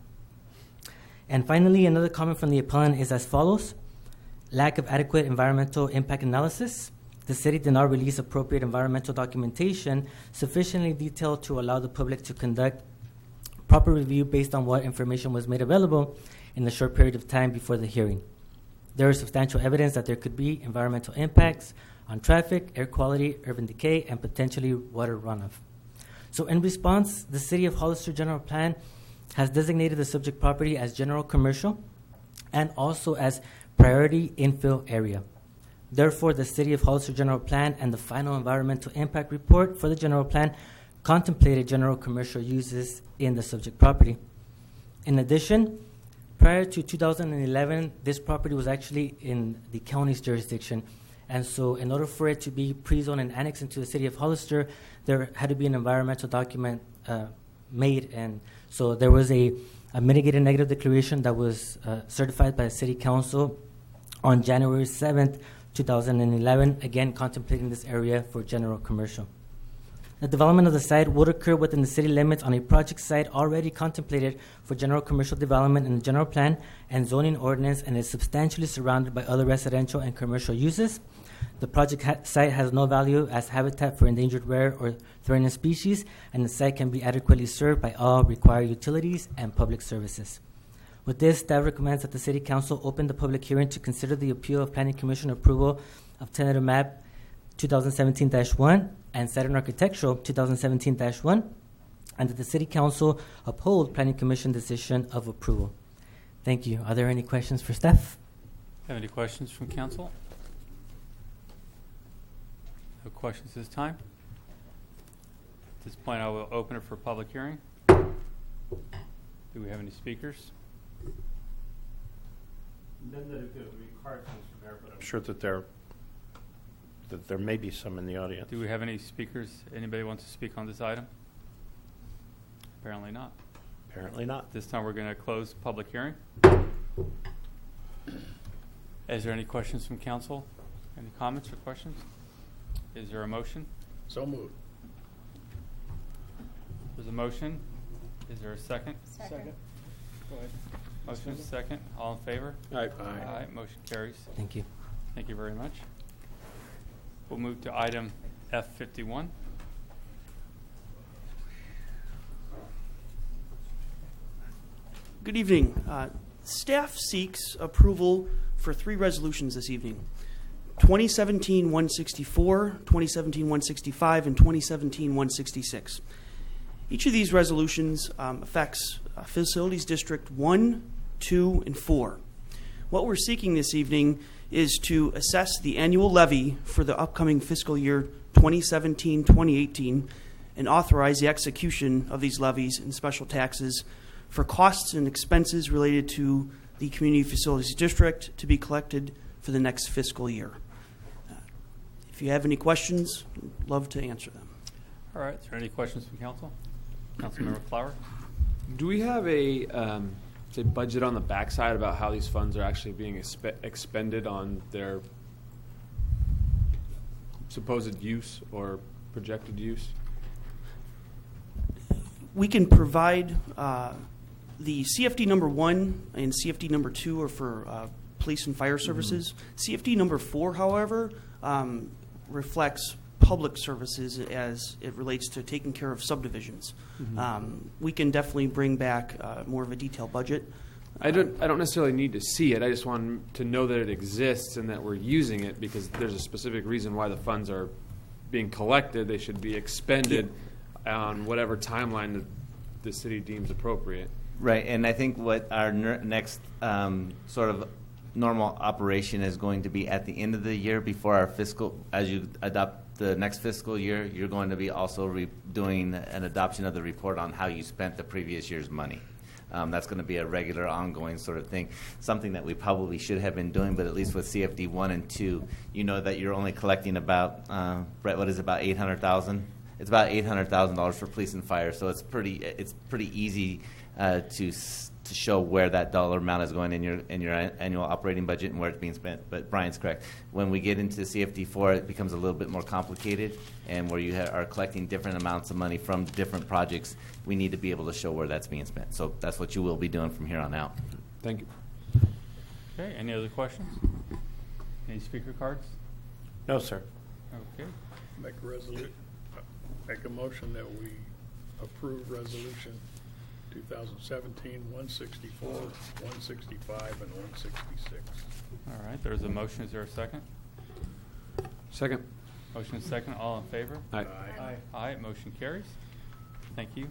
And finally, another comment from the appellant is as follows. Lack of adequate environmental impact analysis. The city did not release appropriate environmental documentation sufficiently detailed to allow the public to conduct proper review based on what information was made available in the short period of time before the hearing. There is substantial evidence that there could be environmental impacts on traffic, air quality, urban decay, and potentially water runoff. So in response, the City of Hollister General Plan has designated the subject property as general commercial and also as priority infill area. Therefore, the City of Hollister General Plan and the final environmental impact report for the general plan contemplated general commercial uses in the subject property. In addition, prior to 2011, this property was actually in the county's jurisdiction. And so in order for it to be pre-zoned and annexed into the City of Hollister, there had to be an environmental document made. And so there was a mitigated negative declaration that was certified by the City Council on January 7th, 2011, again contemplating this area for general commercial. The development of the site would occur within the city limits on a project site already contemplated for general commercial development in the general plan and zoning ordinance and is substantially surrounded by other residential and commercial uses. The project site has no value as habitat for endangered rare or threatened species, and the site can be adequately served by all required utilities and public services. With this, staff recommends that the City Council open the public hearing to consider the appeal of Planning Commission approval of tentative map 2017-1 and Saturn Architectural 2017-1, and that the City Council uphold Planning Commission decision of approval. Thank you. Are there any questions for staff? Have any questions from council? No questions this time? At this point, I will open it for public hearing. Do we have any speakers? None that have been required, Mr. Mayor, but I'm sure that there may be some in the audience. Do we have any speakers? Anybody wants to speak on this item? Apparently not. Apparently not. This time we're going to close public hearing. Is there any questions from council? Any comments or questions? Is there a motion? So moved. There's a motion. Is there a second? Second. Go ahead. Motion second. All in favor? Aye. Aye. Motion carries. Thank you. Thank you very much. We'll move to item F51. Good evening. Staff seeks approval for 3 resolutions this evening. 2017-164, 2017-165, and 2017-166. Each of these resolutions affects Facilities District 1, 2, and 4. What we're seeking this evening is to assess the annual levy for the upcoming fiscal year 2017-2018 and authorize the execution of these levies and special taxes for costs and expenses related to the Community Facilities District to be collected for the next fiscal year. If you have any questions, I'd love to answer them. All right. Is there any questions from council? Councilmember Flower? Do we have a say budget on the backside about how these funds are actually being expended on their supposed use or projected use? We can provide the CFD number 1 and CFD number 2 are for police and fire services. CFD number 4, however, reflects public services as it relates to taking care of subdivisions. We can definitely bring back more of a detailed budget. I don't necessarily need to see it. I just want to know that it exists and that we're using it, because there's a specific reason why the funds are being collected. They should be expended on whatever timeline the city deems appropriate. Right, and I think what our next sort of normal operation is going to be at the end of the year before our fiscal, as you adopt the next fiscal year, you're going to be also doing an adoption of the report on how you spent the previous year's money. That's going to be a regular, ongoing sort of thing, something that we probably should have been doing, but at least with CFD 1 and 2, you know that you're only collecting about, Brett, what is it, about $800,000? It's about $800,000 for police and fire, so it's pretty easy to show where that dollar amount is going in your annual operating budget and where it's being spent. But Brian's correct. When we get into CFD 4, it becomes a little bit more complicated, and where you are collecting different amounts of money from different projects, we need to be able to show where that's being spent. So that's what you will be doing from here on out. Thank you. Okay, any other questions? Any speaker cards? No, sir. Okay. Make a motion that we approve resolution 2017 164, 165, and 166. All right, there's a motion. Is there a second? Second. Motion is second. All in favor? Aye. Aye. Aye. Motion carries. Thank you.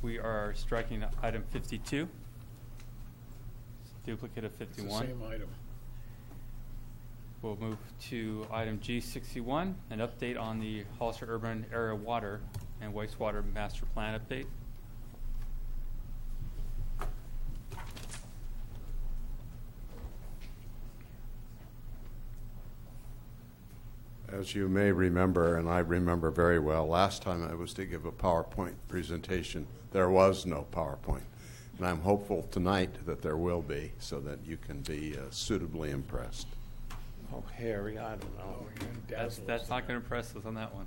We are striking item 52. Duplicate of It's the 51. same item. We'll move to item G61, an update on the Hollister Urban Area Water and Wastewater Master Plan update. As you may remember, and I remember very well, last time I was to give a PowerPoint presentation, there was no PowerPoint. And I'm hopeful tonight that there will be, so that you can be suitably impressed. Oh, Harry, I don't know. That's not going to impress us on that one.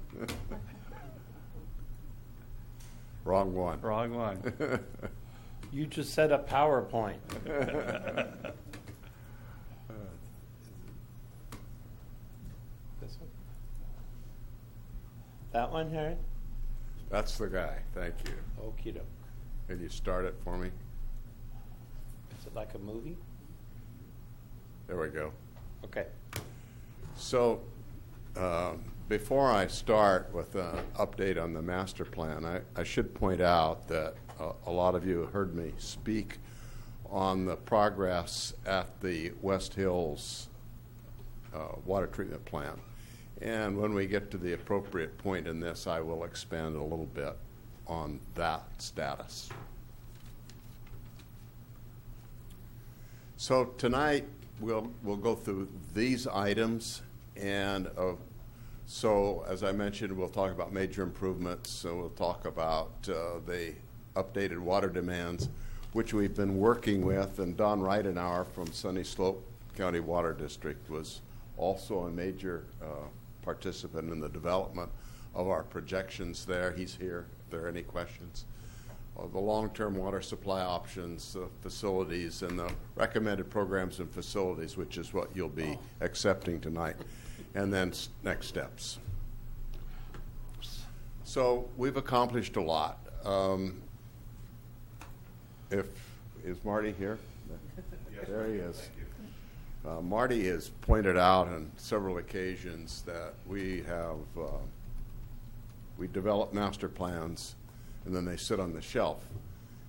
Wrong one. Wrong one. You just said a PowerPoint. This one? That one, Harry? That's the guy. Thank you. Okie doke. Can you start it for me? Is it like a movie? There we go. Okay. So, before I start with an update on the master plan, I should point out that a lot of you heard me speak on the progress at the West Hills water treatment plant. And when we get to the appropriate point in this, I will expand a little bit on that status. So tonight, we'll go through these items, and so as I mentioned, we'll talk about major improvements. So we'll talk about the updated water demands, which we've been working with, and Don Reidenauer from Sunny Slope County Water District was also a major participant in the development of our projections there. He's here if there are any questions. The long-term water supply options, facilities, and the recommended programs and facilities, which is what you'll be accepting tonight, and then next steps. So we've accomplished a lot. Is Marty here? Yes. There he is. Marty has pointed out on several occasions that we develop master plans and then they sit on the shelf.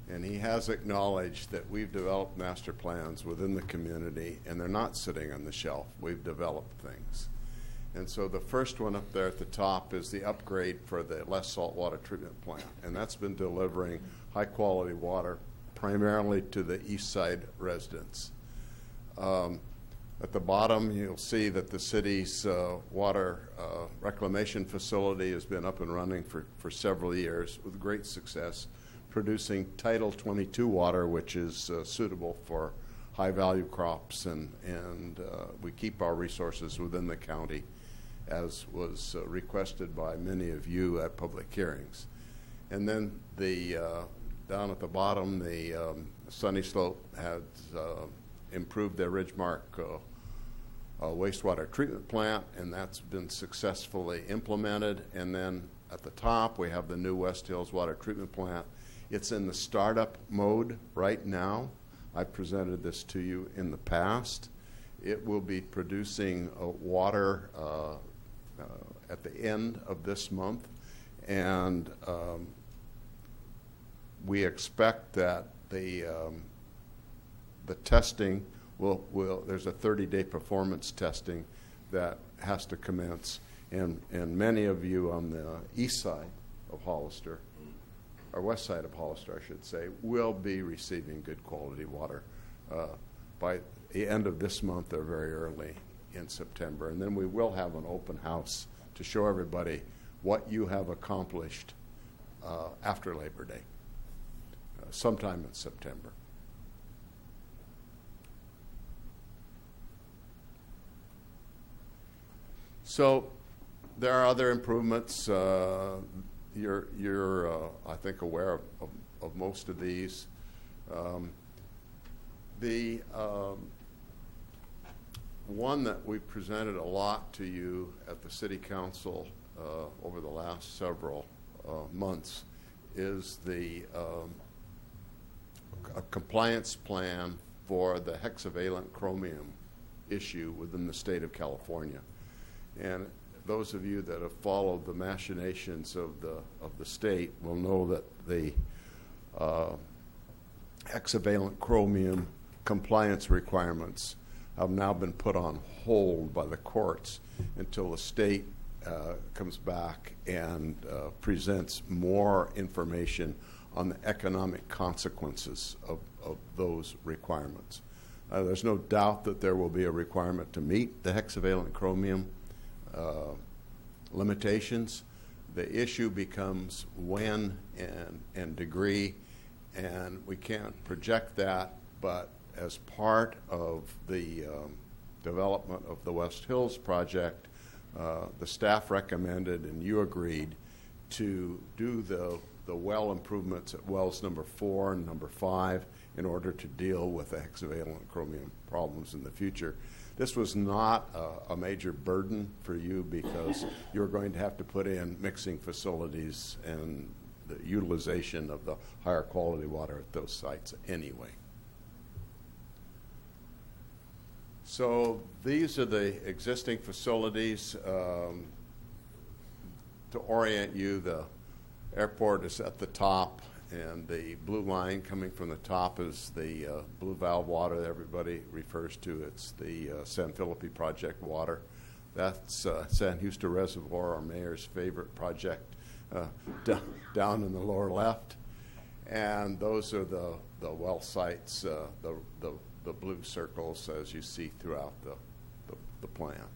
And he has acknowledged that we've developed master plans within the community and they're not sitting on the shelf. We've developed things. And so the first one up there at the top is the upgrade for the less salt water treatment plant. And that's been delivering high quality water primarily to the east side residents. At the bottom, you'll see that the city's water reclamation facility has been up and running for several years with great success, producing Title 22 water, which is suitable for high-value crops, and we keep our resources within the county, as was requested by many of you at public hearings. And then down at the bottom, the Sunny Slope has improved their Ridgemark wastewater treatment plant, and that's been successfully implemented. And then at the top, we have the new West Hills Water Treatment Plant. It's in the startup mode right now. I presented this to you in the past. It will be producing water at the end of this month, and we expect that the testing will there's a 30-day performance testing that has to commence, and many of you on the east side of Hollister, or west side of Hollister, I should say, will be receiving good quality water by the end of this month or very early in September. And then we will have an open house to show everybody what you have accomplished after Labor Day, sometime in September. So there are other improvements. You're I think, aware of most of these. The one that we presented a lot to you at the City Council over the last several months is a compliance plan for the hexavalent chromium issue within the state of California. And those of you that have followed the machinations of the state will know that the hexavalent chromium compliance requirements have now been put on hold by the courts until the state comes back and presents more information on the economic consequences of those requirements. There's no doubt that there will be a requirement to meet the hexavalent chromium limitations. The issue becomes when and degree, and we can't project that, but as part of the development of the West Hills project, the staff recommended and you agreed to do the well improvements at wells number 4 and number 5 in order to deal with the hexavalent chromium problems in the future. This was not a major burden for you because you're going to have to put in mixing facilities and the utilization of the higher quality water at those sites anyway. So these are the existing facilities. To orient you, the airport is at the top, and the blue line coming from the top is the blue valve water that everybody refers to. It's the San Felipe Project water. That's San Justo Reservoir, our mayor's favorite project, down in the lower left. And those are the well sites, the blue circles as you see throughout the plan.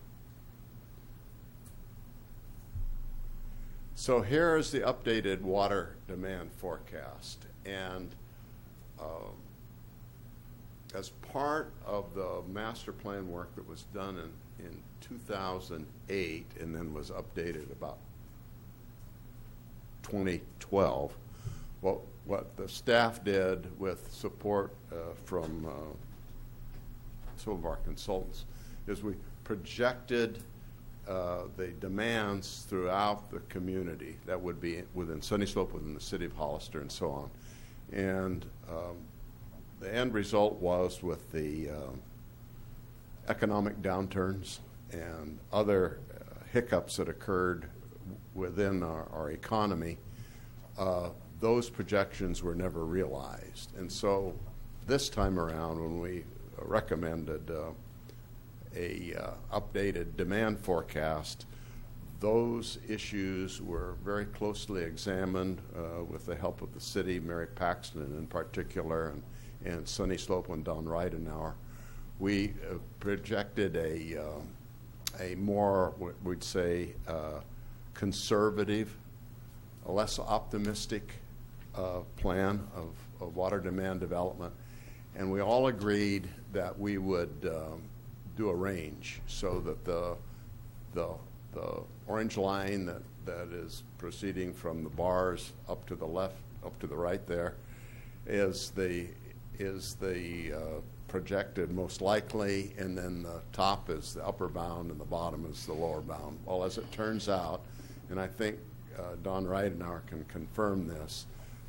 So here is the updated water demand forecast. And as part of the master plan work that was done in 2008 and then was updated about 2012, what the staff did with support from some of our consultants is we projected the demands throughout the community that would be within Sunny Slope, within the city of Hollister, and so on. And the end result was, with the economic downturns and other hiccups that occurred within our economy, those projections were never realized. And so this time around, when we recommended a updated demand forecast, those issues were very closely examined with the help of the city, Mary Paxton in particular, and Sunny Slope and Don Ridenauer. We projected a more, we'd say, conservative, a less optimistic plan of water demand development, and we all agreed that we would do a range so that the orange line that is proceeding from the bars up to the left, up to the right there, is the projected most likely, and then the top is the upper bound and the bottom is the lower bound. Well, as it turns out, and I think Don Reidenauer can confirm this,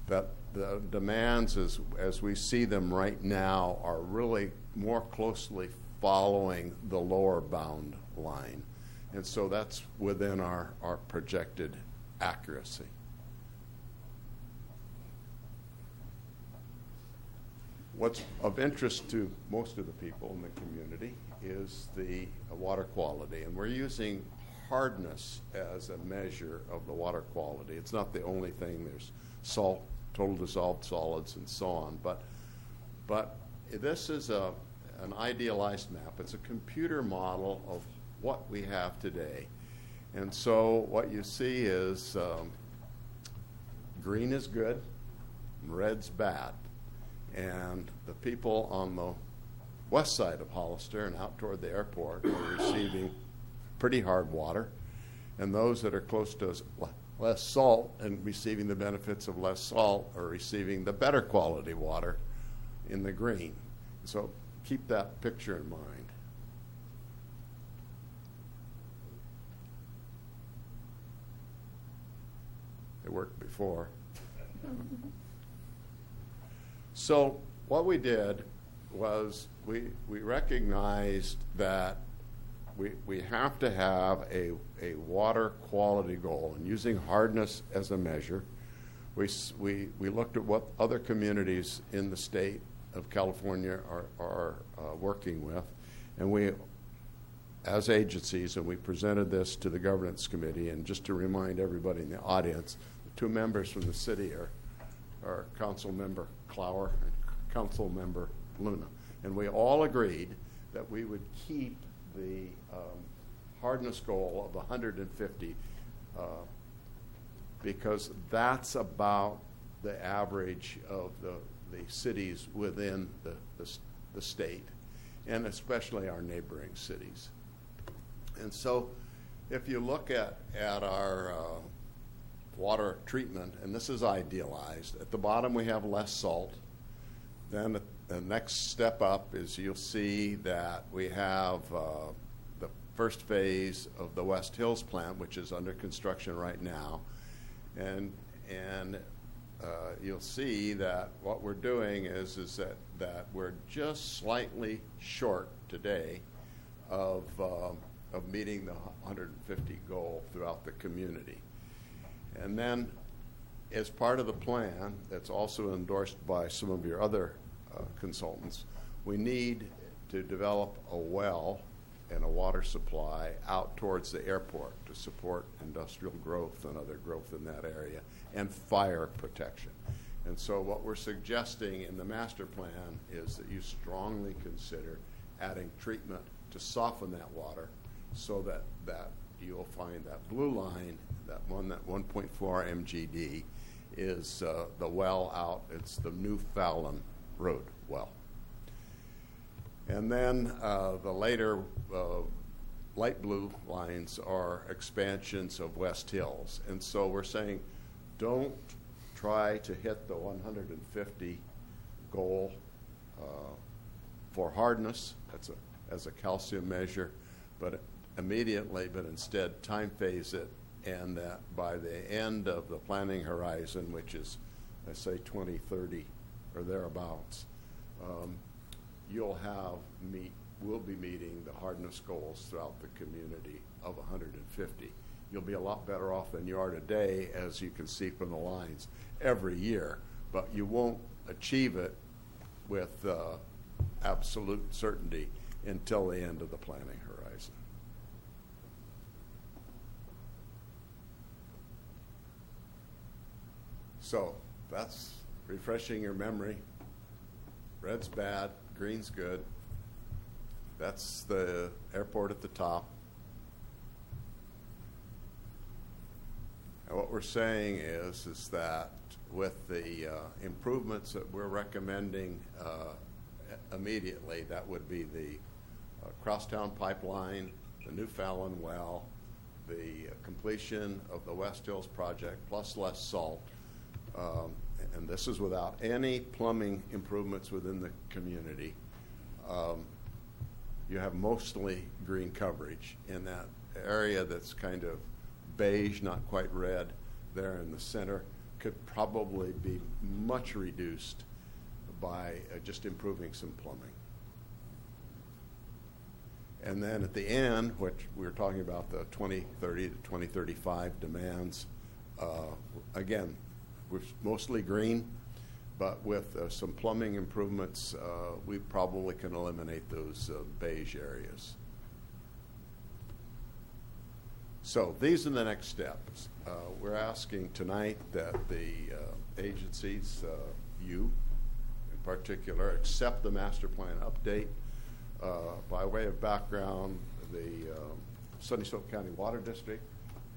that the demands as we see them right now are really more closely following the lower bound line. And so that's within our projected accuracy. What's of interest to most of the people in the community is the water quality, and we're using hardness as a measure of the water quality. It's not the only thing. There's salt, total dissolved solids, and so on. But this is an idealized map. It's a computer model of what we have today. And so what you see is green is good, and red's bad. And the people on the west side of Hollister and out toward the airport are receiving pretty hard water. And those that are close to less salt and receiving the benefits of less salt are receiving the better quality water in the green. So keep that picture in mind. It worked before. So what we did was we recognized that we have to have a water quality goal, and using hardness as a measure, we looked at what other communities in the state of California are working with, and we, as agencies, and we presented this to the governance committee. And just to remind everybody in the audience, the two members from the city are Council Member Clower and Council Member Luna, and we all agreed that we would keep the hardness goal of 150 because that's about the average of the cities within the state, and especially our neighboring cities. And so if you look at our water treatment, and this is idealized, at the bottom we have less salt. Then the next step up is you'll see that we have the first phase of the West Hills plant, which is under construction right now. And you'll see that what we're doing is that we're just slightly short today of meeting the 150 goal throughout the community. And then as part of the plan that's also endorsed by some of your other consultants, we need to develop a well and a water supply out towards the airport to support industrial growth and other growth in that area, and fire protection. And so what we're suggesting in the master plan is that you strongly consider adding treatment to soften that water, so that you'll find that blue line, that 1.4 MGD, is the well out. It's the New Fallon Road well. And then the later light blue lines are expansions of West Hills. And so we're saying, don't try to hit the 150 goal for hardness as a calcium measure, but instead time phase it, and that by the end of the planning horizon, which is, I say, 2030 or thereabouts, we'll be meeting the hardness goals throughout the community of 150. You'll be a lot better off than you are today, as you can see from the lines, every year, but you won't achieve it with absolute certainty until the end of the planning horizon. So that's refreshing your memory. Red's bad, green's good. That's the airport at the top. And what we're saying is that with the improvements that we're recommending immediately, that would be the Crosstown pipeline, the New Fallon well, the completion of the West Hills project, plus less salt. And this is without any plumbing improvements within the community. you have mostly green coverage in that area that's kind of beige, not quite red, there in the center, could probably be much reduced by just improving some plumbing. And then at the end, which we were talking about the 2030 to 2035 demands, again, we're mostly green, but with some plumbing improvements, we probably can eliminate those beige areas. So these are the next steps. We're asking tonight that the agencies, you in particular, accept the master plan update. By way of background, the Sunny Slope County Water District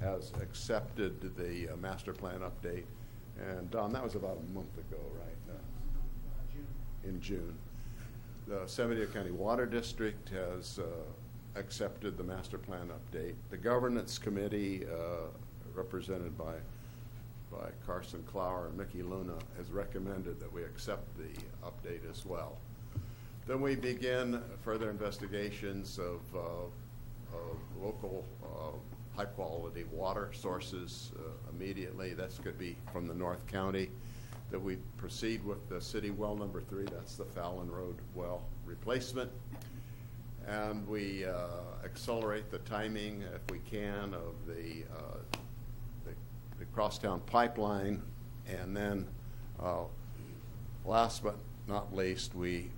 has accepted the master plan update. And Don, that was about a month ago, right? In June. The San Benito County Water District has accepted the master plan update. The governance committee, represented by Carson Clower and Mickey Luna, has recommended that we accept the update as well. Then we begin further investigations of local high-quality water sources immediately. That's going to be from the North County. That we proceed with the city well number 3. That's the Fallon Road well replacement. And we accelerate the timing, if we can, of the crosstown pipeline. And then last but not least, we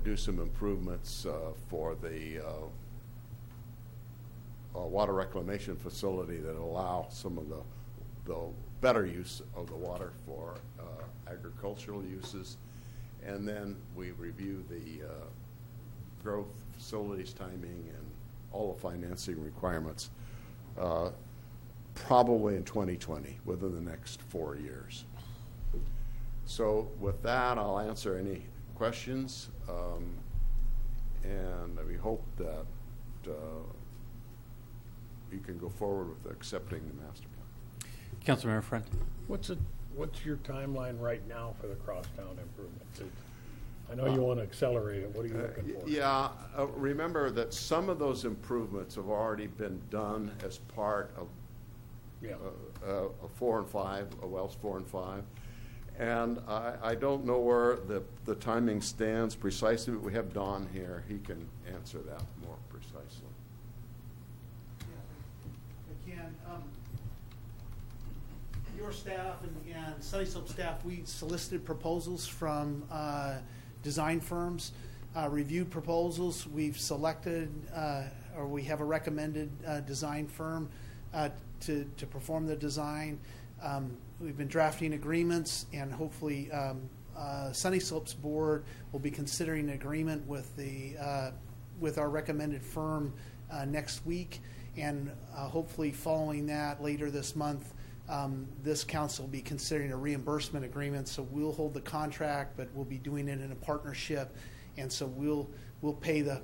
do some improvements for the water reclamation facility that allow some of the better use of the water for agricultural uses. And then we review the growth facilities timing and all the financing requirements probably in 2020, within the next 4 years. So with that, I'll answer any questions, and we hope that you can go forward with accepting the master plan. Councilmember Friend. What's your timeline right now for the crosstown improvements? I know you want to accelerate it. What are you looking for? Yeah, remember that some of those improvements have already been done as part of 4 and 5, wells 4 and 5. And I don't know where the timing stands precisely, but we have Don here. He can answer that more precisely. Yeah, I can. Your staff and Sunny Slope staff, we solicited proposals from design firms, reviewed proposals. We've selected, or we have a recommended design firm to perform the design. We've been drafting agreements, and hopefully Sunny Slope's board will be considering an agreement with with our recommended firm next week, and hopefully following that later this month, this council will be considering a reimbursement agreement. So we'll hold the contract, but we'll be doing it in a partnership, and so we'll pay the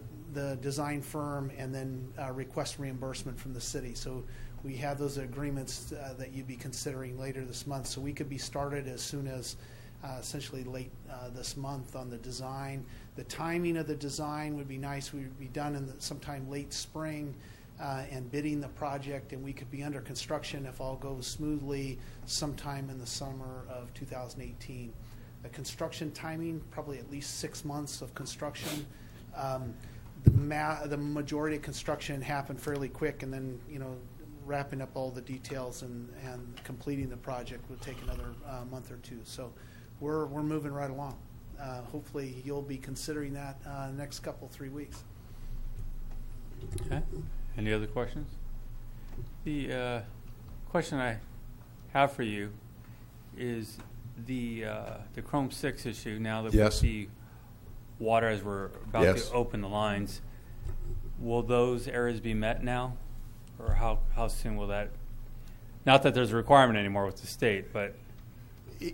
design firm and then request reimbursement from the city. So we have those agreements that you'd be considering later this month. So we could be started as soon as essentially late this month on the design. The timing of the design would be nice. We would be done in sometime late spring and bidding the project, and we could be under construction if all goes smoothly sometime in the summer of 2018. The construction timing, probably at least 6 months of construction. The majority of construction happened fairly quick, and then wrapping up all the details and completing the project would take another month or two. So we're moving right along. Hopefully you'll be considering that next 3 weeks. Okay. Any other questions? The question I have for you is the Chrome 6 issue. Now that we see water as we're about to open the lines, will those areas be met now? Or how soon will that? Not that there's a requirement anymore with the state, but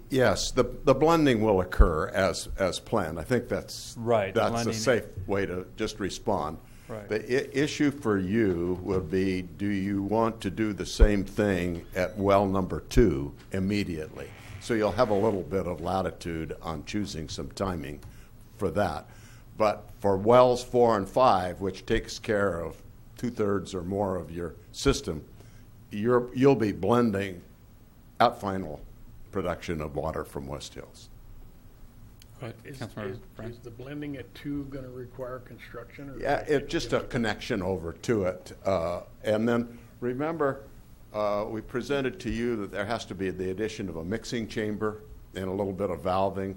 yes, the blending will occur as planned. I think that's right. That's a safe way to just respond. Right. The issue for you will be: do you want to do the same thing at well number 2 immediately? So you'll have a little bit of latitude on choosing some timing for that. But for wells 4 and 5, which takes care of 2/3 or more of your system, you'll be blending at final production of water from West Hills. Is the blending at 2 going to require construction? Or Yeah, it's just a connection over to it. And then remember, we presented to you that there has to be the addition of a mixing chamber and a little bit of valving.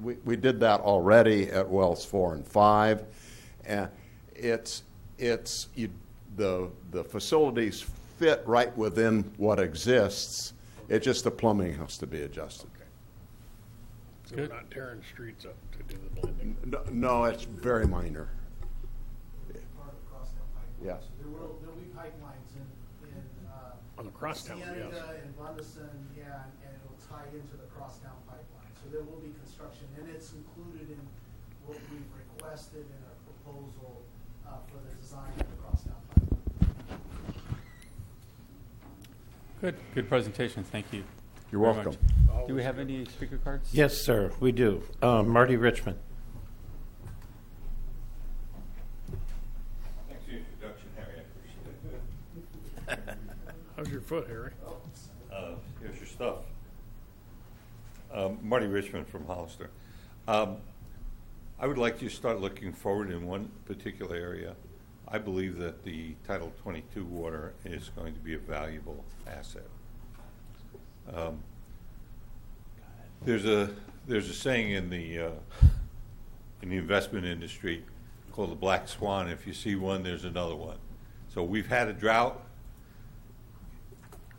We did that already at wells 4 and 5. And the facilities fit right within what exists. It's just the plumbing has to be adjusted. So we're not tearing streets up to do the blending? No, it's very minor. Part of crosstown pipeline. Yeah. So there'll be pipelines in On the crosstown, yes. Cienega and Bundesen, yeah, and it'll tie into the crosstown pipeline. So there will be construction, and it's included in what we've requested in our proposal for the design of the crosstown pipeline. Good presentation. Thank you. You're very welcome. much. Do we have any speaker cards? Yes, sir, we do. Marty Richmond. Thanks for the introduction, Harry. I appreciate it. How's your foot, Harry? Here's your stuff. Marty Richmond from Hollister. I would like you to start looking forward in one particular area. I believe that the Title 22 water is going to be a valuable asset. There's a saying in the investment industry called the black swan. If you see one, there's another one. So we've had a drought.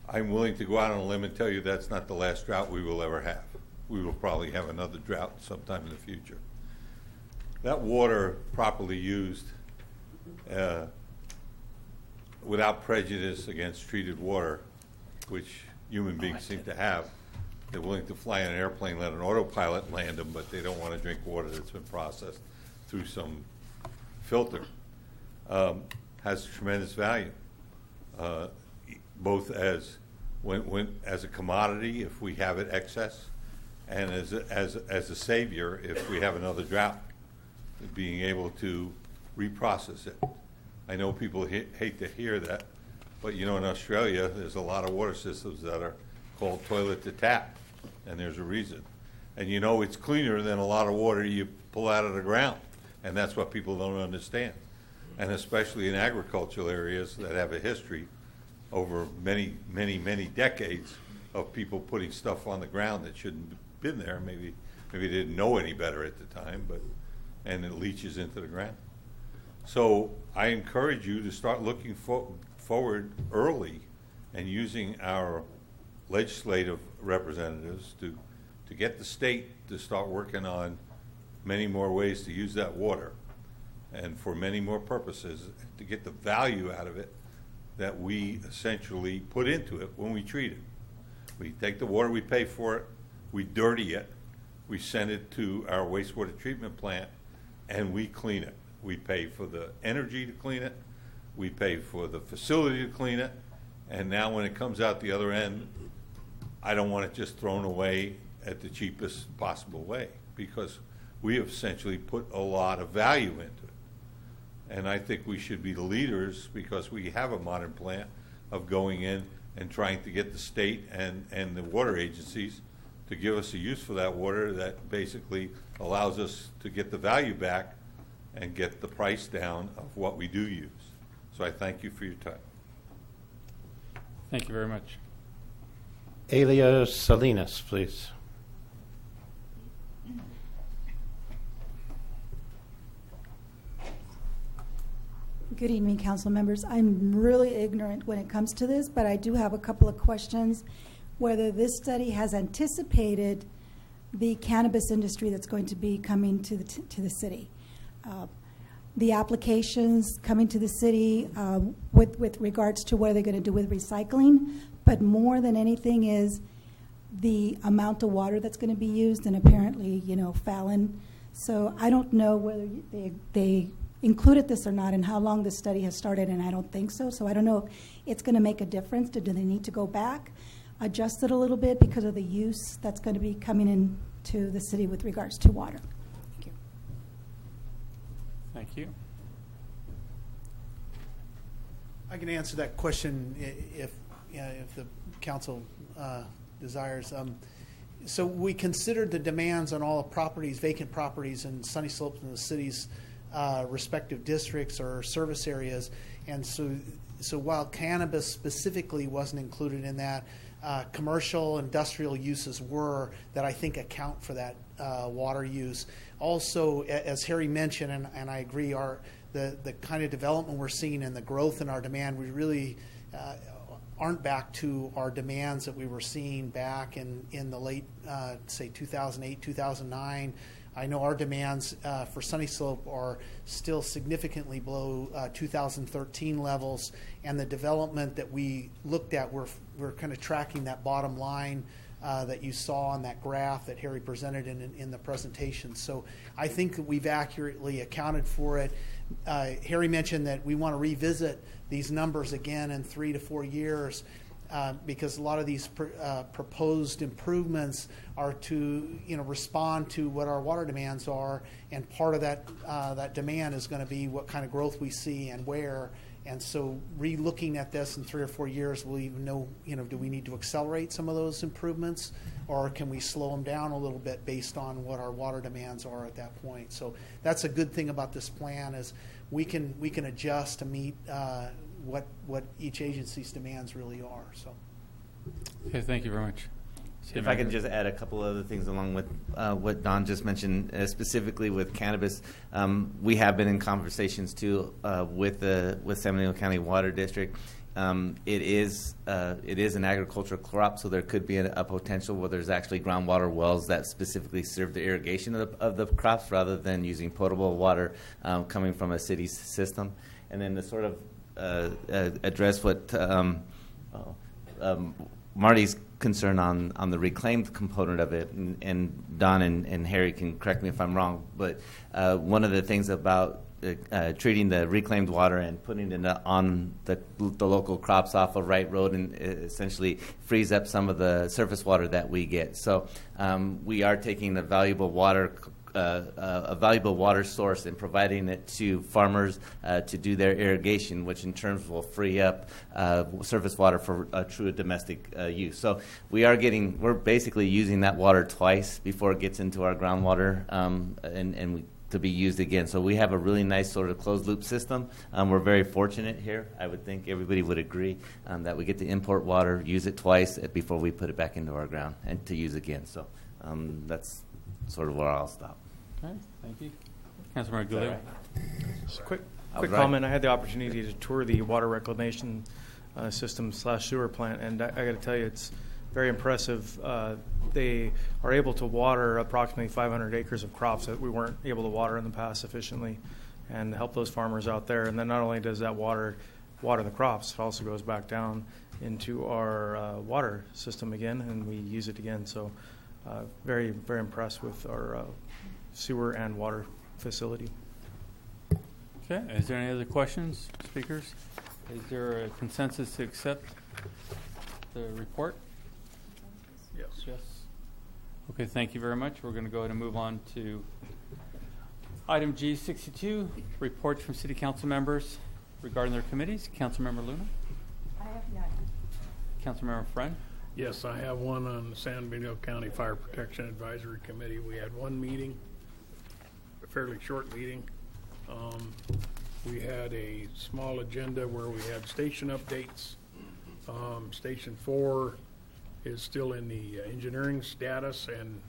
I'm willing to go out on a limb and tell you that's not the last drought we will ever have. We will probably have another drought sometime in the future. That water properly used without prejudice against treated water, which human beings seem to have. They're willing to fly in an airplane, let an autopilot land them, but they don't want to drink water that's been processed through some filter. Has tremendous value, both as as a commodity if we have it excess, and as a savior if we have another drought, being able to reprocess it. I know people hate to hear that, but in Australia there's a lot of water systems that are called toilet to tap, and there's a reason. And it's cleaner than a lot of water you pull out of the ground, and that's what people don't understand. And especially in agricultural areas that have a history over many, many, many decades of people putting stuff on the ground that shouldn't have been there. Maybe they didn't know any better at the time, and it leaches into the ground. So I encourage you to start looking forward early and using our legislative representatives to get the state to start working on many more ways to use that water and for many more purposes to get the value out of it that we essentially put into it when we treat it. We take the water, we pay for it, we dirty it, we send it to our wastewater treatment plant, and we clean it. We pay for the energy to clean it, we pay for the facility to clean it, and now when it comes out the other end, I don't want it just thrown away at the cheapest possible way, because we have essentially put a lot of value into it. And I think we should be the leaders, because we have a modern plant, of going in and trying to get the state and the water agencies to give us a use for that water that basically allows us to get the value back and get the price down of what we do use. So I thank you for your time. Thank you very much. Elia Salinas, please. Good evening, council members. I'm really ignorant when it comes to this, but I do have a couple of questions. Whether this study has anticipated the cannabis industry that's going to be coming to the city. The applications coming to the city with regards to what are they going to do with recycling, but more than anything is the amount of water that's going to be used, and apparently, Fallon. So I don't know whether they included this or not, and how long this study has started, and I don't think so. So I don't know if it's going to make a difference. Do they need to go back, adjust it a little bit because of the use that's going to be coming into the city with regards to water? Thank you. you. I can answer that question if the council desires. So we considered the demands on all the properties, vacant properties in Sunny Slopes in the city's respective districts or service areas. And so while cannabis specifically wasn't included in that, commercial, industrial uses were that I think account for that water use. Also, as Harry mentioned, and I agree, the kind of development we're seeing and the growth in our demand, we really aren't back to our demands that we were seeing back in the late, say, 2008, 2009. I know our demands for Sunny Slope are still significantly below 2013 levels, and the development that we looked at, we're kind of tracking that bottom line that you saw on that graph that Harry presented in the presentation. So I think that we've accurately accounted for it. Harry mentioned that we want to revisit these numbers again in 3 to 4 years because a lot of these proposed improvements are to respond to what our water demands are, and part of that demand is going to be what kind of growth we see and where. And so re-looking at this in 3 or 4 years, we'll even know, do we need to accelerate some of those improvements, or can we slow them down a little bit based on what our water demands are at that point? So that's a good thing about this plan is we can adjust to meet what each agency's demands really are. So. Okay, thank you very much. If I can just add a couple other things along with what Don just mentioned, specifically with cannabis, we have been in conversations too with San Bernardino County Water District. It is an agricultural crop, so there could be a potential where there's actually groundwater wells that specifically serve the irrigation of the crops rather than using potable water coming from a city's system. And then to sort of address what Marty's concern on the reclaimed component of it, and Don and Harry can correct me if I'm wrong, but one of the things about treating the reclaimed water and putting it on the local crops off of Wright Road and essentially frees up some of the surface water that we get. So we are taking a valuable water source and providing it to farmers to do their irrigation, which in turn will free up surface water for true domestic use. So we're basically using that water twice before it gets into our groundwater and to be used again. So we have a really nice sort of closed loop system. We're very fortunate here. I would think everybody would agree that we get to import water, use it twice before we put it back into our ground and to use again. So that's sort of where I'll stop. Okay, thank you. Councilmember Goulet. Right? Just a quick comment. I had the opportunity to tour the water reclamation system / sewer plant, and I got to tell you, it's very impressive. They are able to water approximately 500 acres of crops that we weren't able to water in the past sufficiently, and help those farmers out there. And then not only does that water the crops, it also goes back down into our water system again, and we use it again. So very, very impressed with our sewer and water facility. Okay, is there any other questions, speakers? Is there a consensus to accept the report? Yes. Yes. Okay, thank you very much. We're going to go ahead and move on to item G62, reports from city council members regarding their committees. Councilmember Luna? I have none. Councilmember Friend? Yes, I have one on the San Bernardino County Fire Protection Advisory Committee. We had one meeting, a fairly short meeting. We had a small agenda where we had station updates. Station 4 is still in the engineering status, and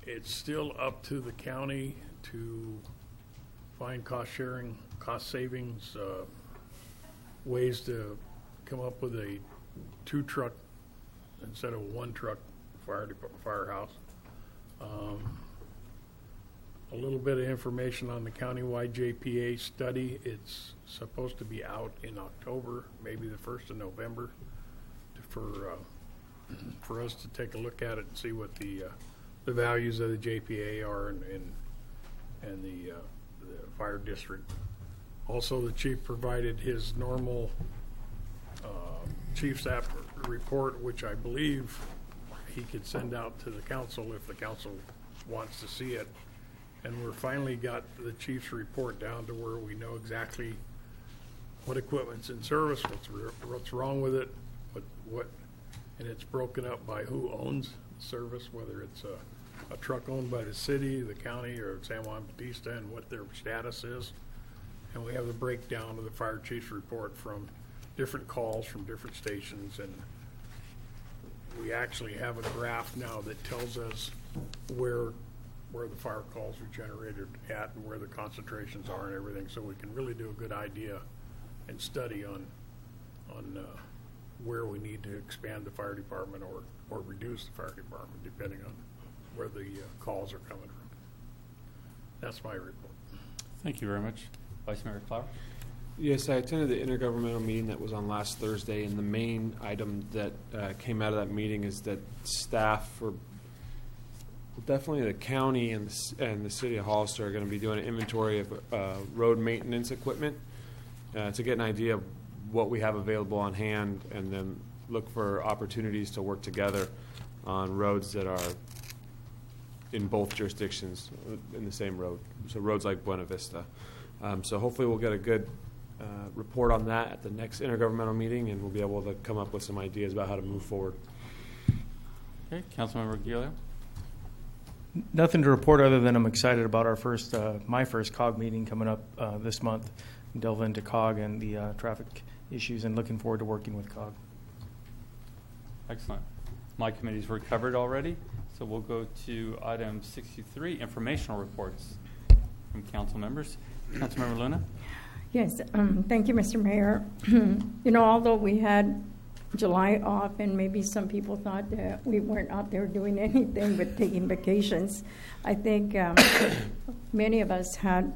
it's still up to the county to find cost sharing, cost savings, ways to come up with a 2-truck instead of 1-truck firehouse. A little bit of information on the countywide JPA study. It's supposed to be out in October, maybe the 1st of November, for us to take a look at it and see what the values of the JPA are and the fire district. Also, the chief provided his normal chief's app report, which I believe he could send out to the council if the council wants to see it. And we're finally got the chief's report down to where we know exactly what equipment's in service, what's wrong with it, and it's broken up by who owns the service, whether it's a truck owned by the city, the county, or San Juan Bautista, and what their status is. And we have the breakdown of the fire chief's report from different calls from different stations, and we actually have a graph now that tells us where the fire calls are generated at and where the concentrations are and everything, so we can really do a good idea and study on where we need to expand the fire department or reduce the fire department, depending on where the calls are coming from. That's my report. Thank you very much. Vice Mayor Flower? Yes, I attended the intergovernmental meeting that was on last Thursday, and the main item that came out of that meeting is that staff for definitely the county and the city of Hollister are going to be doing an inventory of road maintenance equipment to get an idea of what we have available on hand, and then look for opportunities to work together on roads that are in both jurisdictions in the same road. So roads like Buena Vista. So hopefully we'll get a good report on that at the next intergovernmental meeting, and we'll be able to come up with some ideas about how to move forward. Okay, Councilmember Gilio. Nothing to report other than I'm excited about our my first COG meeting coming up this month. Delve into COG and the traffic issues, and looking forward to working with COG. Excellent. My committees were covered already, so we'll go to item 63, informational reports from council members. Councilmember Luna? Yes, thank you, Mr. Mayor. Although we had July off, and maybe some people thought that we weren't out there doing anything but taking vacations, I think many of us had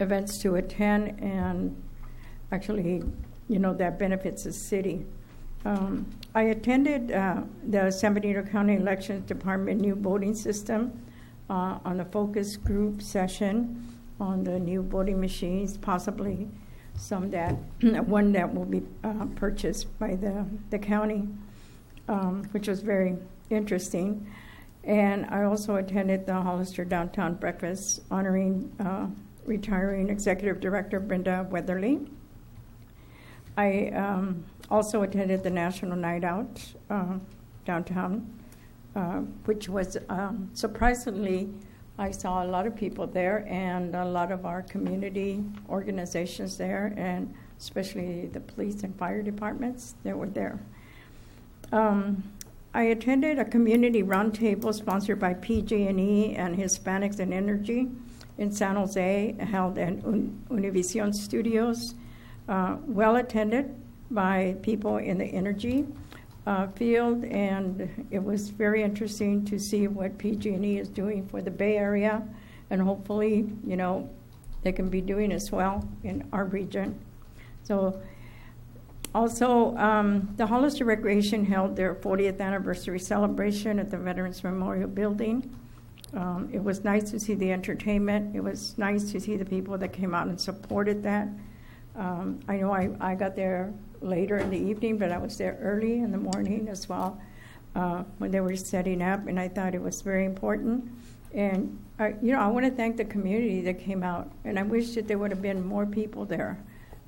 events to attend, and actually, that benefits the city. I attended the San Benito County Elections Department new voting system on a focus group session on the new voting machines, possibly one that will be purchased by the county, which was very interesting. And I also attended the Hollister Downtown Breakfast honoring retiring Executive Director Brenda Weatherly. I also attended the National Night Out downtown, which was surprisingly, I saw a lot of people there and a lot of our community organizations there, and especially the police and fire departments that were there. I attended a community roundtable sponsored by PG&E and Hispanics in Energy in San Jose, held at Univision Studios. Well attended by people in the energy field, and it was very interesting to see what PG&E is doing for the Bay Area, and hopefully, they can be doing as well in our region. So, also, the Hollister Recreation held their 40th anniversary celebration at the Veterans Memorial Building. It was nice to see the entertainment. It was nice to see the people that came out and supported that. I know I got there later in the evening, but I was there early in the morning as well when they were setting up, and I thought it was very important. And I want to thank the community that came out, and I wish that there would have been more people there,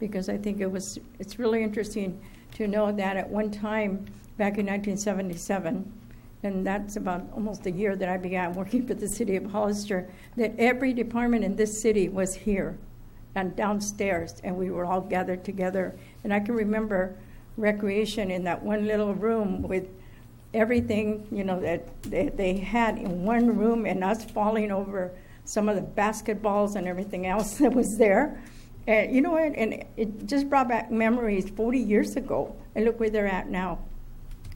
because I think it's really interesting to know that at one time back in 1977, and that's about almost a year that I began working for the city of Hollister, that every department in this city was here and downstairs, and we were all gathered together. And I can remember recreation in that one little room with everything, that they had in one room, and us falling over some of the basketballs and everything else that was there. And and it just brought back memories 40 years ago, and look where they're at now,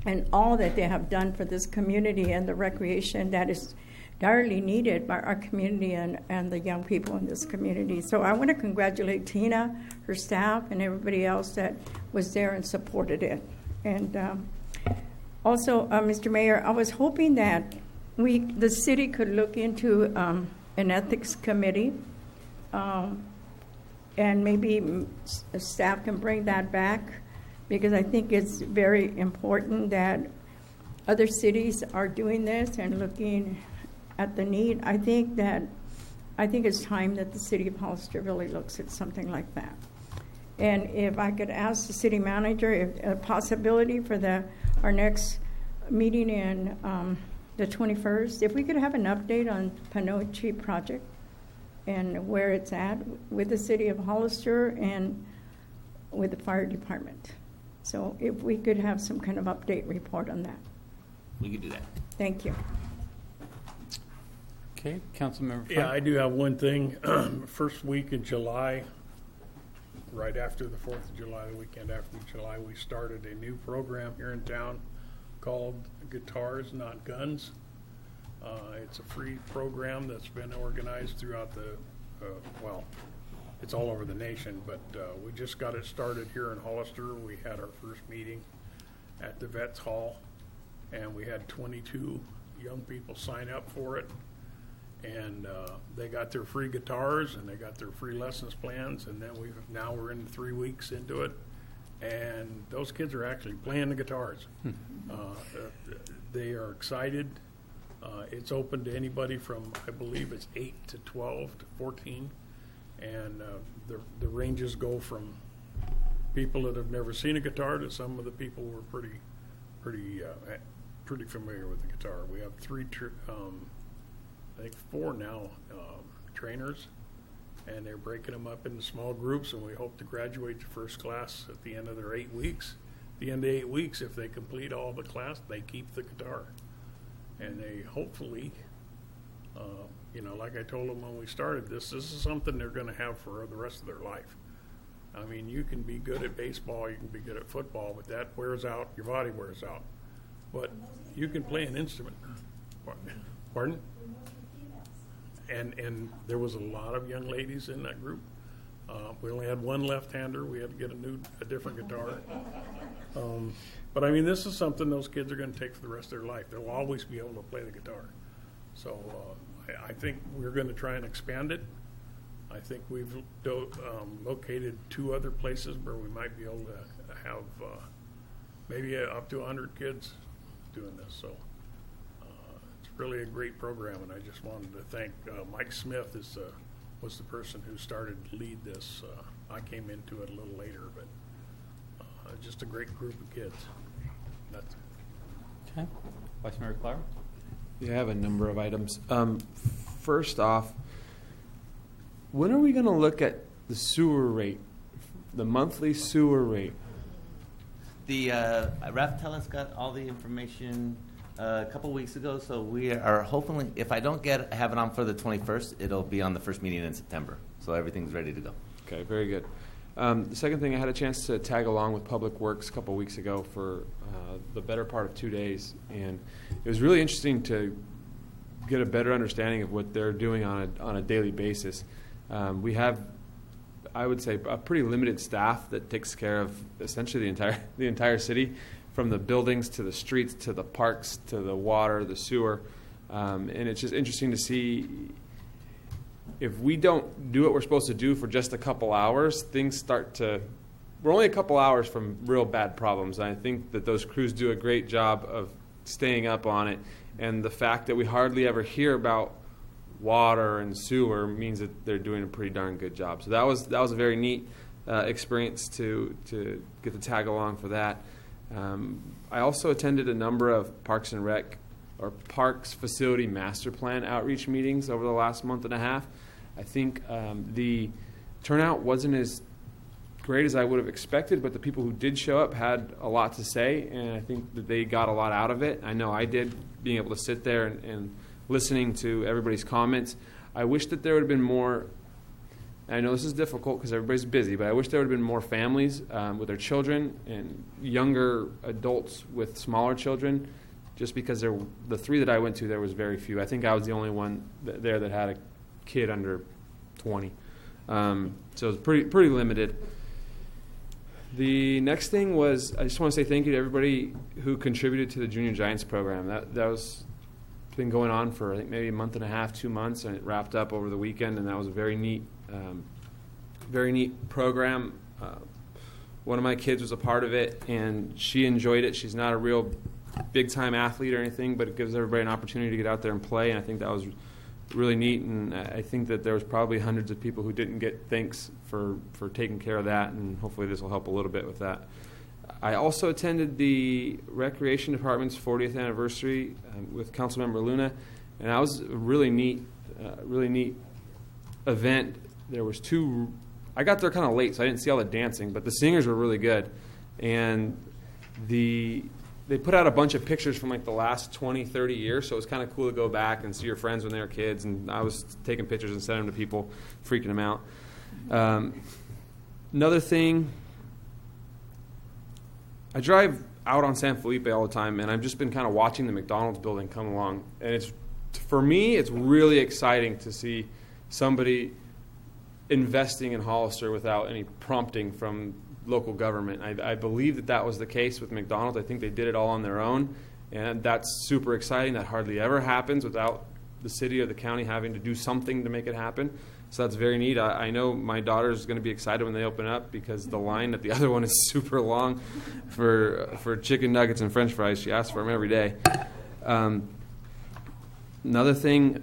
and all that they have done for this community and the recreation that is direly needed by our community and the young people in this community. So I want to congratulate Tina, her staff, and everybody else that was there and supported it. And also, Mr. Mayor, I was hoping that the city could look into an ethics committee, and maybe staff can bring that back, because I think it's very important that other cities are doing this and looking at the need. I think that I think it's time that the city of Hollister really looks at something like that. And if I could ask the city manager if a possibility for our next meeting in the 21st, if we could have an update on Panoche project and where it's at with the city of Hollister and with the fire department. So if we could have some kind of update report on that. We could do that. Thank you. Okay, Councilmember. Yeah, I do have one thing. First week in July, right after the 4th of July, the weekend after July, we started a new program here in town called Guitars Not Guns. It's a free program that's been organized throughout it's all over the nation, but we just got it started here in Hollister. We had our first meeting at the Vets Hall, and we had 22 young people sign up for it. And they got their free guitars and they got their free lessons plans, and then now we're in 3 weeks into it, and those kids are actually playing the guitars. They are excited. It's open to anybody from, I believe it's 8 to 12 to 14, and the ranges go from people that have never seen a guitar to some of the people who are pretty familiar with the guitar. We have I think 4 now trainers, and they're breaking them up into small groups, and we hope to graduate to first class at the end of their 8 weeks. At the end of 8 weeks, if they complete all the class, they keep the guitar. And they hopefully, like I told them when we started this is something they're going to have for the rest of their life. I mean, you can be good at baseball, you can be good at football, but that wears out, your body wears out. But you can play an instrument. Pardon? And there was a lot of young ladies in that group. We only had one left-hander. We had to get a different guitar. But I mean, this is something those kids are going to take for the rest of their life. They'll always be able to play the guitar. So I think we're going to try and expand it. I think we've located 2 other places where we might be able to have maybe up to 100 kids doing this. So it's really a great program, and I just wanted to thank Mike Smith was the person who started to lead this. I came into it a little later, but just a great group of kids. That's it. Okay. Vice Mayor Clower? Yeah, I have a number of items. First off, when are we going to look at the sewer rate, the monthly sewer rate? The Raf Tellis got all the information a couple weeks ago, so we are hopefully, if I don't have it on for the 21st, it'll be on the first meeting in September. So everything's ready to go. Okay, very good. The second thing, I had a chance to tag along with Public Works a couple weeks ago for the better part of 2 days, and it was really interesting to get a better understanding of what they're doing on a daily basis. We have, I would say, a pretty limited staff that takes care of essentially the entire city, from the buildings to the streets to the parks to the water, the sewer, and it's just interesting to see if we don't do what we're supposed to do for just a couple hours, things start to. We're only a couple hours from real bad problems. And I think that those crews do a great job of staying up on it, and the fact that we hardly ever hear about water and sewer means that they're doing a pretty darn good job. So that was a very neat experience to get the tag along for that. I also attended a number of Parks and Rec or Parks Facility Master Plan outreach meetings over the last month and a half. I think the turnout wasn't as great as I would have expected, but the people who did show up had a lot to say, and I think that they got a lot out of it. I know I did, being able to sit there and listening to everybody's comments. I wish that there would have been more. I know this is difficult because everybody's busy, but I wish there would have been more families with their children and younger adults with smaller children, just because the 3 that I went to, there was very few. I think I was the only one there that had a kid under 20. So it was pretty limited. The next thing was, I just want to say thank you to everybody who contributed to the Junior Giants program. That was been going on for, I think, maybe a month and a half, 2 months, and it wrapped up over the weekend, and that was a very neat program. One of my kids was a part of it, and she enjoyed it. She's not a real big-time athlete or anything, but it gives everybody an opportunity to get out there and play, and I think that was really neat, and I think that there was probably hundreds of people who didn't get thanks for taking care of that, and hopefully this will help a little bit with that. I also attended the Recreation Department's 40th anniversary with Councilmember Luna, and that was a really neat event. There was I got there kind of late, so I didn't see all the dancing, but the singers were really good, and they put out a bunch of pictures from like the last 20, 30 years, so it was kind of cool to go back and see your friends when they were kids, and I was taking pictures and sending them to people, freaking them out. Another thing, I drive out on San Felipe all the time, and I've just been kind of watching the McDonald's building come along, and for me, it's really exciting to see somebody investing in Hollister without any prompting from local government. I believe that was the case with McDonald's. I think they did it all on their own, and that's super exciting. That hardly ever happens without the city or the county having to do something to make it happen. So that's very neat. I know my daughter's going to be excited when they open up because the line at the other one is super long for chicken nuggets and French fries. She asks for them every day. Another thing,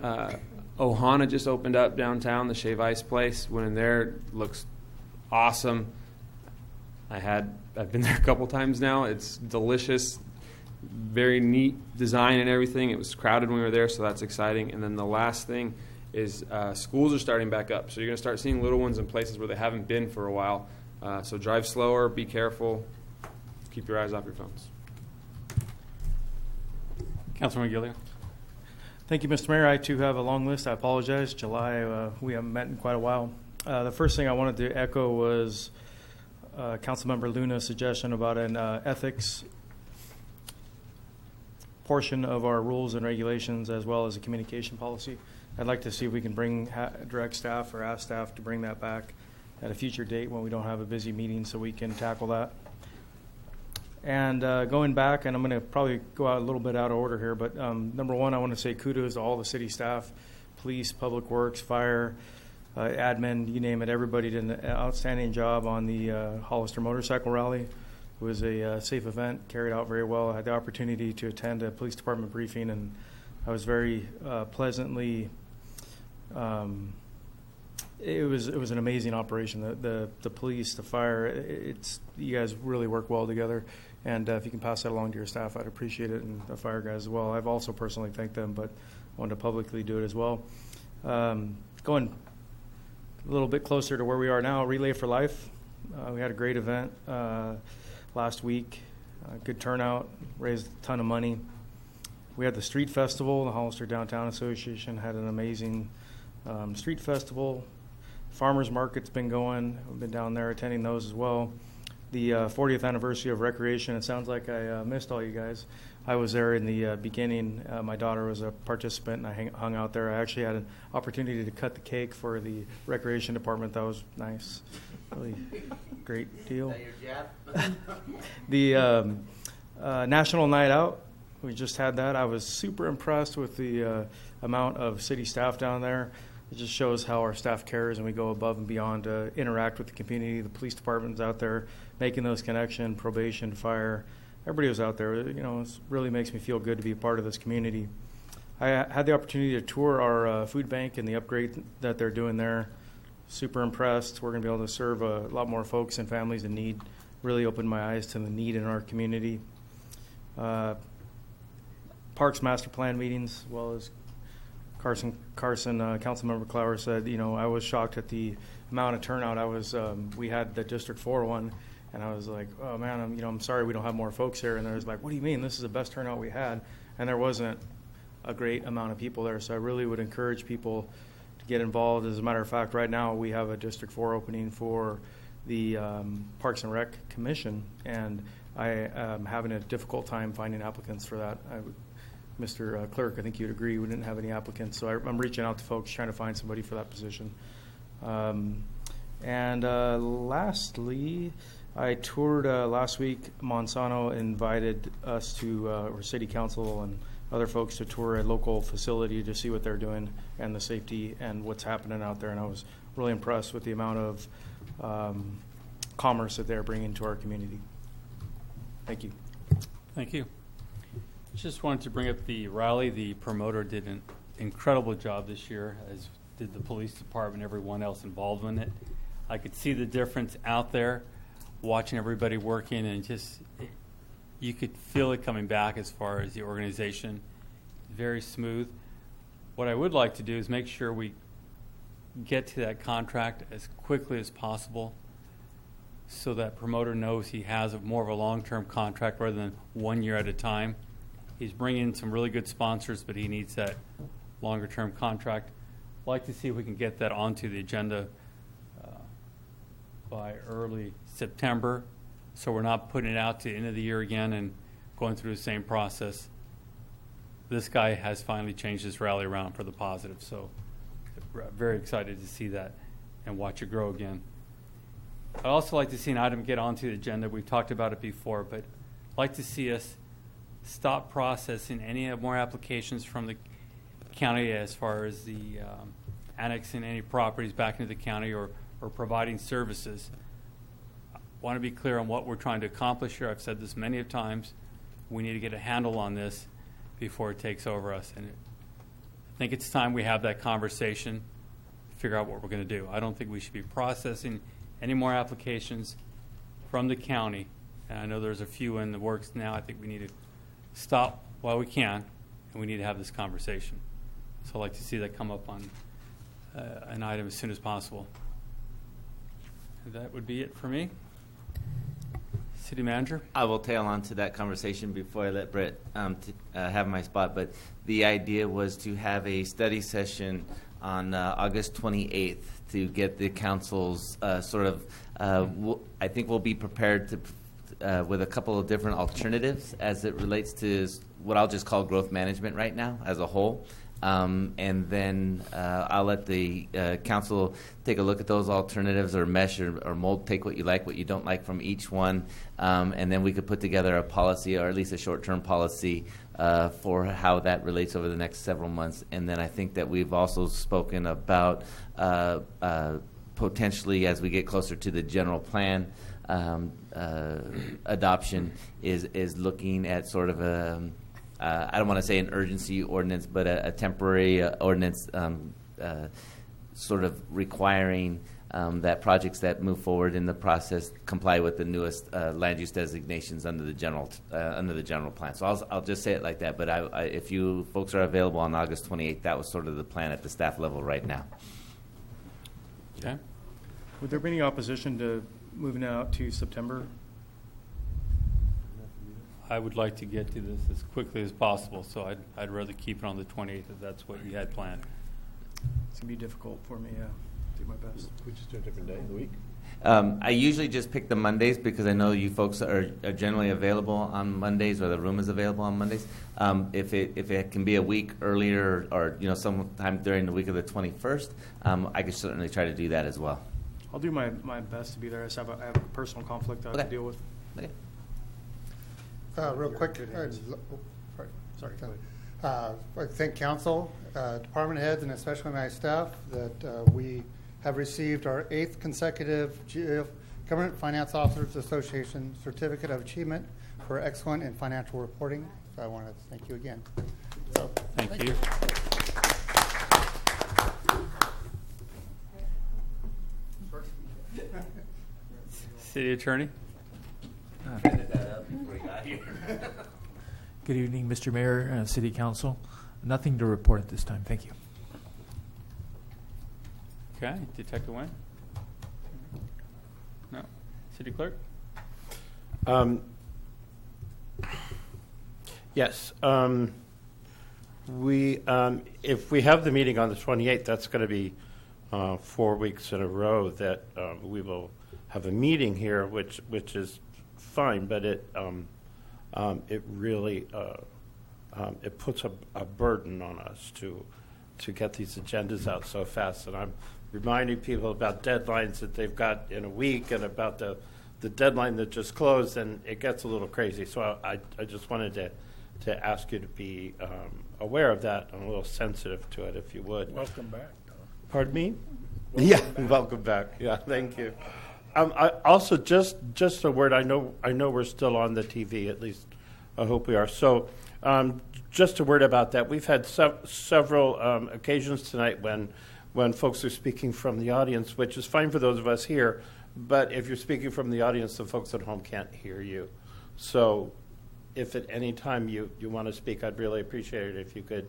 Ohana just opened up downtown, the Shave Ice place. Went in there, looks awesome. I've been there a couple times now. It's delicious, very neat design and everything. It was crowded when we were there, so that's exciting. And then the last thing is schools are starting back up. So you're going to start seeing little ones in places where they haven't been for a while. So drive slower, be careful, keep your eyes off your phones. Councilman Gilliam. Thank you, Mr. Mayor. I, too, have a long list. I apologize. July, we haven't met in quite a while. The first thing I wanted to echo was Councilmember Luna's suggestion about an ethics portion of our rules and regulations as well as a communication policy. I'd like to see if we can bring direct staff or ask staff to bring that back at a future date when we don't have a busy meeting so we can tackle that. And going back, and I'm going to probably go out a little bit out of order here, but number one, I want to say kudos to all the city staff, police, public works, fire, admin, you name it. Everybody did an outstanding job on the Hollister Motorcycle Rally. It was a safe event, carried out very well. I had the opportunity to attend a police department briefing, and I was very pleasantly. It was an amazing operation. The police, the fire, you guys really work well together. And if you can pass that along to your staff, I'd appreciate it, and the fire guys as well. I've also personally thanked them, but I wanted to publicly do it as well. Going a little bit closer to where we are now, Relay for Life. We had a great event last week. Good turnout, raised a ton of money. We had the street festival. The Hollister Downtown Association had an amazing street festival. Farmers Market's been going. I've been down there attending those as well. The 40th anniversary of Recreation. It sounds like I missed all you guys. I was there in the beginning. My daughter was a participant, and I hung out there. I actually had an opportunity to cut the cake for the Recreation Department. That was nice. Really great deal. Is that your jab? The National Night Out, we just had that. I was super impressed with the amount of city staff down there. It just shows how our staff cares, and we go above and beyond to interact with the community. The police department's out there making those connections, probation, fire. Everybody was out there. You know, it really makes me feel good to be a part of this community. I had the opportunity to tour our food bank and the upgrade that they're doing there. Super impressed. We're going to be able to serve a lot more folks and families in need. Really opened my eyes to the need in our community. Parks Master Plan meetings, as well as Carson, Councilmember Clower said, you know, I was shocked at the amount of turnout. We had the District 4 one, and I was like, oh man, I'm sorry we don't have more folks here. And they was like, what do you mean? This is the best turnout we had. And there wasn't a great amount of people there. So I really would encourage people to get involved. As a matter of fact, right now we have a District 4 opening for the Parks and Rec Commission, and I am having a difficult time finding applicants for that. Mr. Clerk, I think you'd agree we didn't have any applicants, so I'm reaching out to folks trying to find somebody for that position. Lastly, I toured last week. Monsanto invited us to, or City Council and other folks, to tour a local facility to see what they're doing and the safety and what's happening out there, and I was really impressed with the amount of commerce that they're bringing to our community. Thank you. Thank you. Just wanted to bring up the rally. The promoter didn't incredible job this year, as did the police department, everyone else involved in it. I could see the difference out there, watching everybody working, and you could feel it coming back as far as the organization. Very smooth. What I would like to do is make sure we get to that contract as quickly as possible, so that promoter knows he has more of a long-term contract rather than 1 year at a time. He's bringing in some really good sponsors, but he needs that longer-term contract. I'd like to see if we can get that onto the agenda by early September, so we're not putting it out to the end of the year again and going through the same process. This guy has finally changed his rally around for the positive, so very excited to see that and watch it grow again. I'd also like to see an item get onto the agenda. We've talked about it before, but I'd like to see us stop processing any more applications from the county as far as the annexing any properties back into the county or providing services. I want to be clear on what we're trying to accomplish here. I've said this many of times. We need to get a handle on this before it takes over us. And I think it's time we have that conversation, figure out what we're going to do. I don't think we should be processing any more applications from the county. And I know there's a few in the works now. I think we need to stop while we can, and we need to have this conversation. So I'd like to see that come up on an item as soon as possible. And that would be it for me. City Manager? I will tail on to that conversation before I let Brett have my spot. But the idea was to have a study session on August 28th to get the council's I think we'll be prepared to with a couple of different alternatives as it relates to what I'll just call growth management right now as a whole. And then I'll let the council take a look at those alternatives or mesh or mold, take what you like, what you don't like from each one, and then we could put together a policy or at least a short-term policy for how that relates over the next several months. And then I think that we've also spoken about potentially as we get closer to the general plan adoption is looking at sort of a I don't want to say an urgency ordinance, but a temporary ordinance sort of requiring that projects that move forward in the process comply with the newest land use designations under the general plan. So I'll just say it like that. But if you folks are available on August 28th, that was sort of the plan at the staff level right now. Okay. Would there be any opposition to moving out to September? I would like to get to this as quickly as possible, so I'd rather keep it on the 28th if that's what you had planned. It's going to be difficult for me, do my best. We just do a different day of the week? I usually just pick the Mondays because I know you folks are generally available on Mondays, or the room is available on Mondays. If it can be a week earlier or sometime during the week of the 21st, I could certainly try to do that as well. I'll do my best to be there. I just have a personal conflict I have to deal with. Okay. Real quick, sorry. I thank council, department heads, and especially my staff that we have received our 8th consecutive Government Finance Officers Association Certificate of Achievement for excellent in financial reporting. So I want to thank you again. So, thank you. City Attorney? Good evening, Mr. Mayor, City Council. Nothing to report at this time. Thank you. Okay. Detective Wayne? No. City Clerk? Yes. If we have the meeting on the 28th, that's going to be 4 weeks in a row that we will have a meeting here, which is fine, but it really it puts a burden on us to get these agendas out so fast. And I'm reminding people about deadlines that they've got in a week and about the deadline that just closed, and it gets a little crazy. So I just wanted to ask you to be aware of that and a little sensitive to it, if you would. Welcome back. Pardon me? Welcome back. Yeah, thank you. I also just a word. I know we're still on the TV. At least I hope we are. So, just a word about that. We've had several occasions tonight when folks are speaking from the audience, which is fine for those of us here, but if you're speaking from the audience, the folks at home can't hear you. So if at any time you want to speak, I'd really appreciate it if you could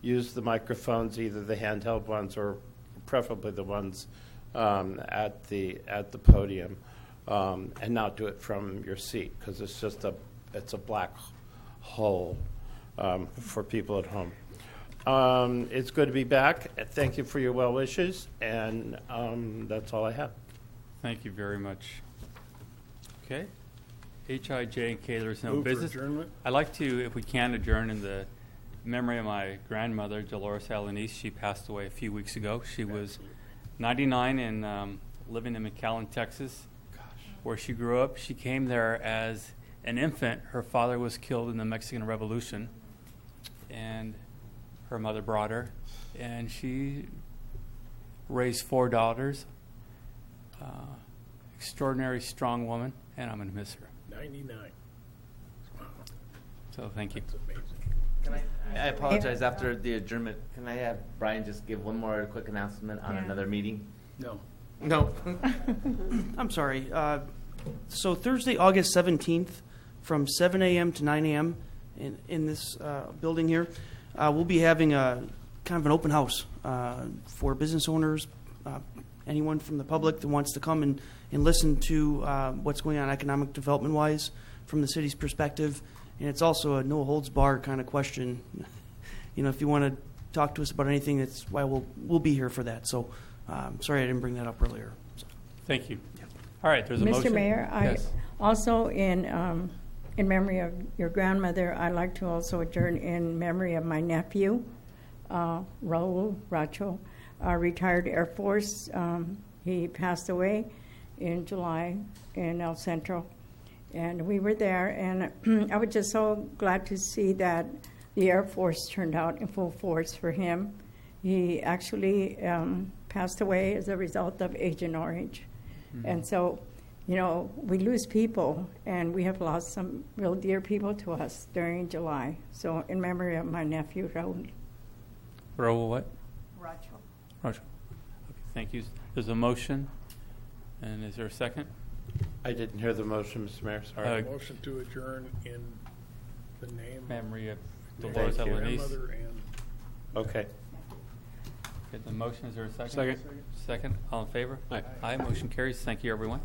use the microphones, either the handheld ones or preferably the ones at the podium, and not do it from your seat, because it's a black hole for people at home. It's good to be back. Thank you for your well wishes, and that's all I have. Thank you very much. Okay. H, I, J, and K, there's no Move for business. adjournment. I'd like to, if we can, adjourn in the memory of my grandmother, Dolores Alanis. She passed away a few weeks ago. She was 99 and living in McAllen, Texas, where she grew up. She came there as an infant. Her father was killed in the Mexican Revolution, and her mother brought her, and she raised 4 daughters. Extraordinary, strong woman, and I'm going to miss her. 99. Wow. So thank you. That's amazing. Can I apologize after the adjournment. Can I have Brian just give one more quick announcement on another meeting? No. No. I'm sorry. So Thursday, August 17th, from 7 a.m. to 9 a.m. in this building here, we'll be having a kind of an open house for business owners, anyone from the public that wants to come and listen to what's going on economic development-wise from the city's perspective. And it's also a no-holds-barred kind of question. You know, if you want to talk to us about anything, that's why we'll be here for that. So sorry I didn't bring that up earlier. So. Thank you. All right, there's a motion. Mr. Mayor, Yes. I also, in memory of your grandmother, I'd like to also adjourn in memory of my nephew, Raul Racho, retired Air Force. He passed away in July in El Centro, and we were there, and I was just so glad to see that the Air Force turned out in full force for him. He actually passed away as a result of Agent Orange. And so, you know, we lose people, and we have lost some real dear people to us during July. So in memory of my nephew, Raul. Raul what? Racho. Racho. Okay, thank you. There's a motion, and is there a second? I didn't hear the motion, Mr. Mayor. Sorry. Motion to adjourn in the name Memory of name Dolores of Alanis. grandmother and Okay. Okay, the motion, is there a second? Second. Second. All in favor? Aye. Aye, motion carries. Thank you, everyone.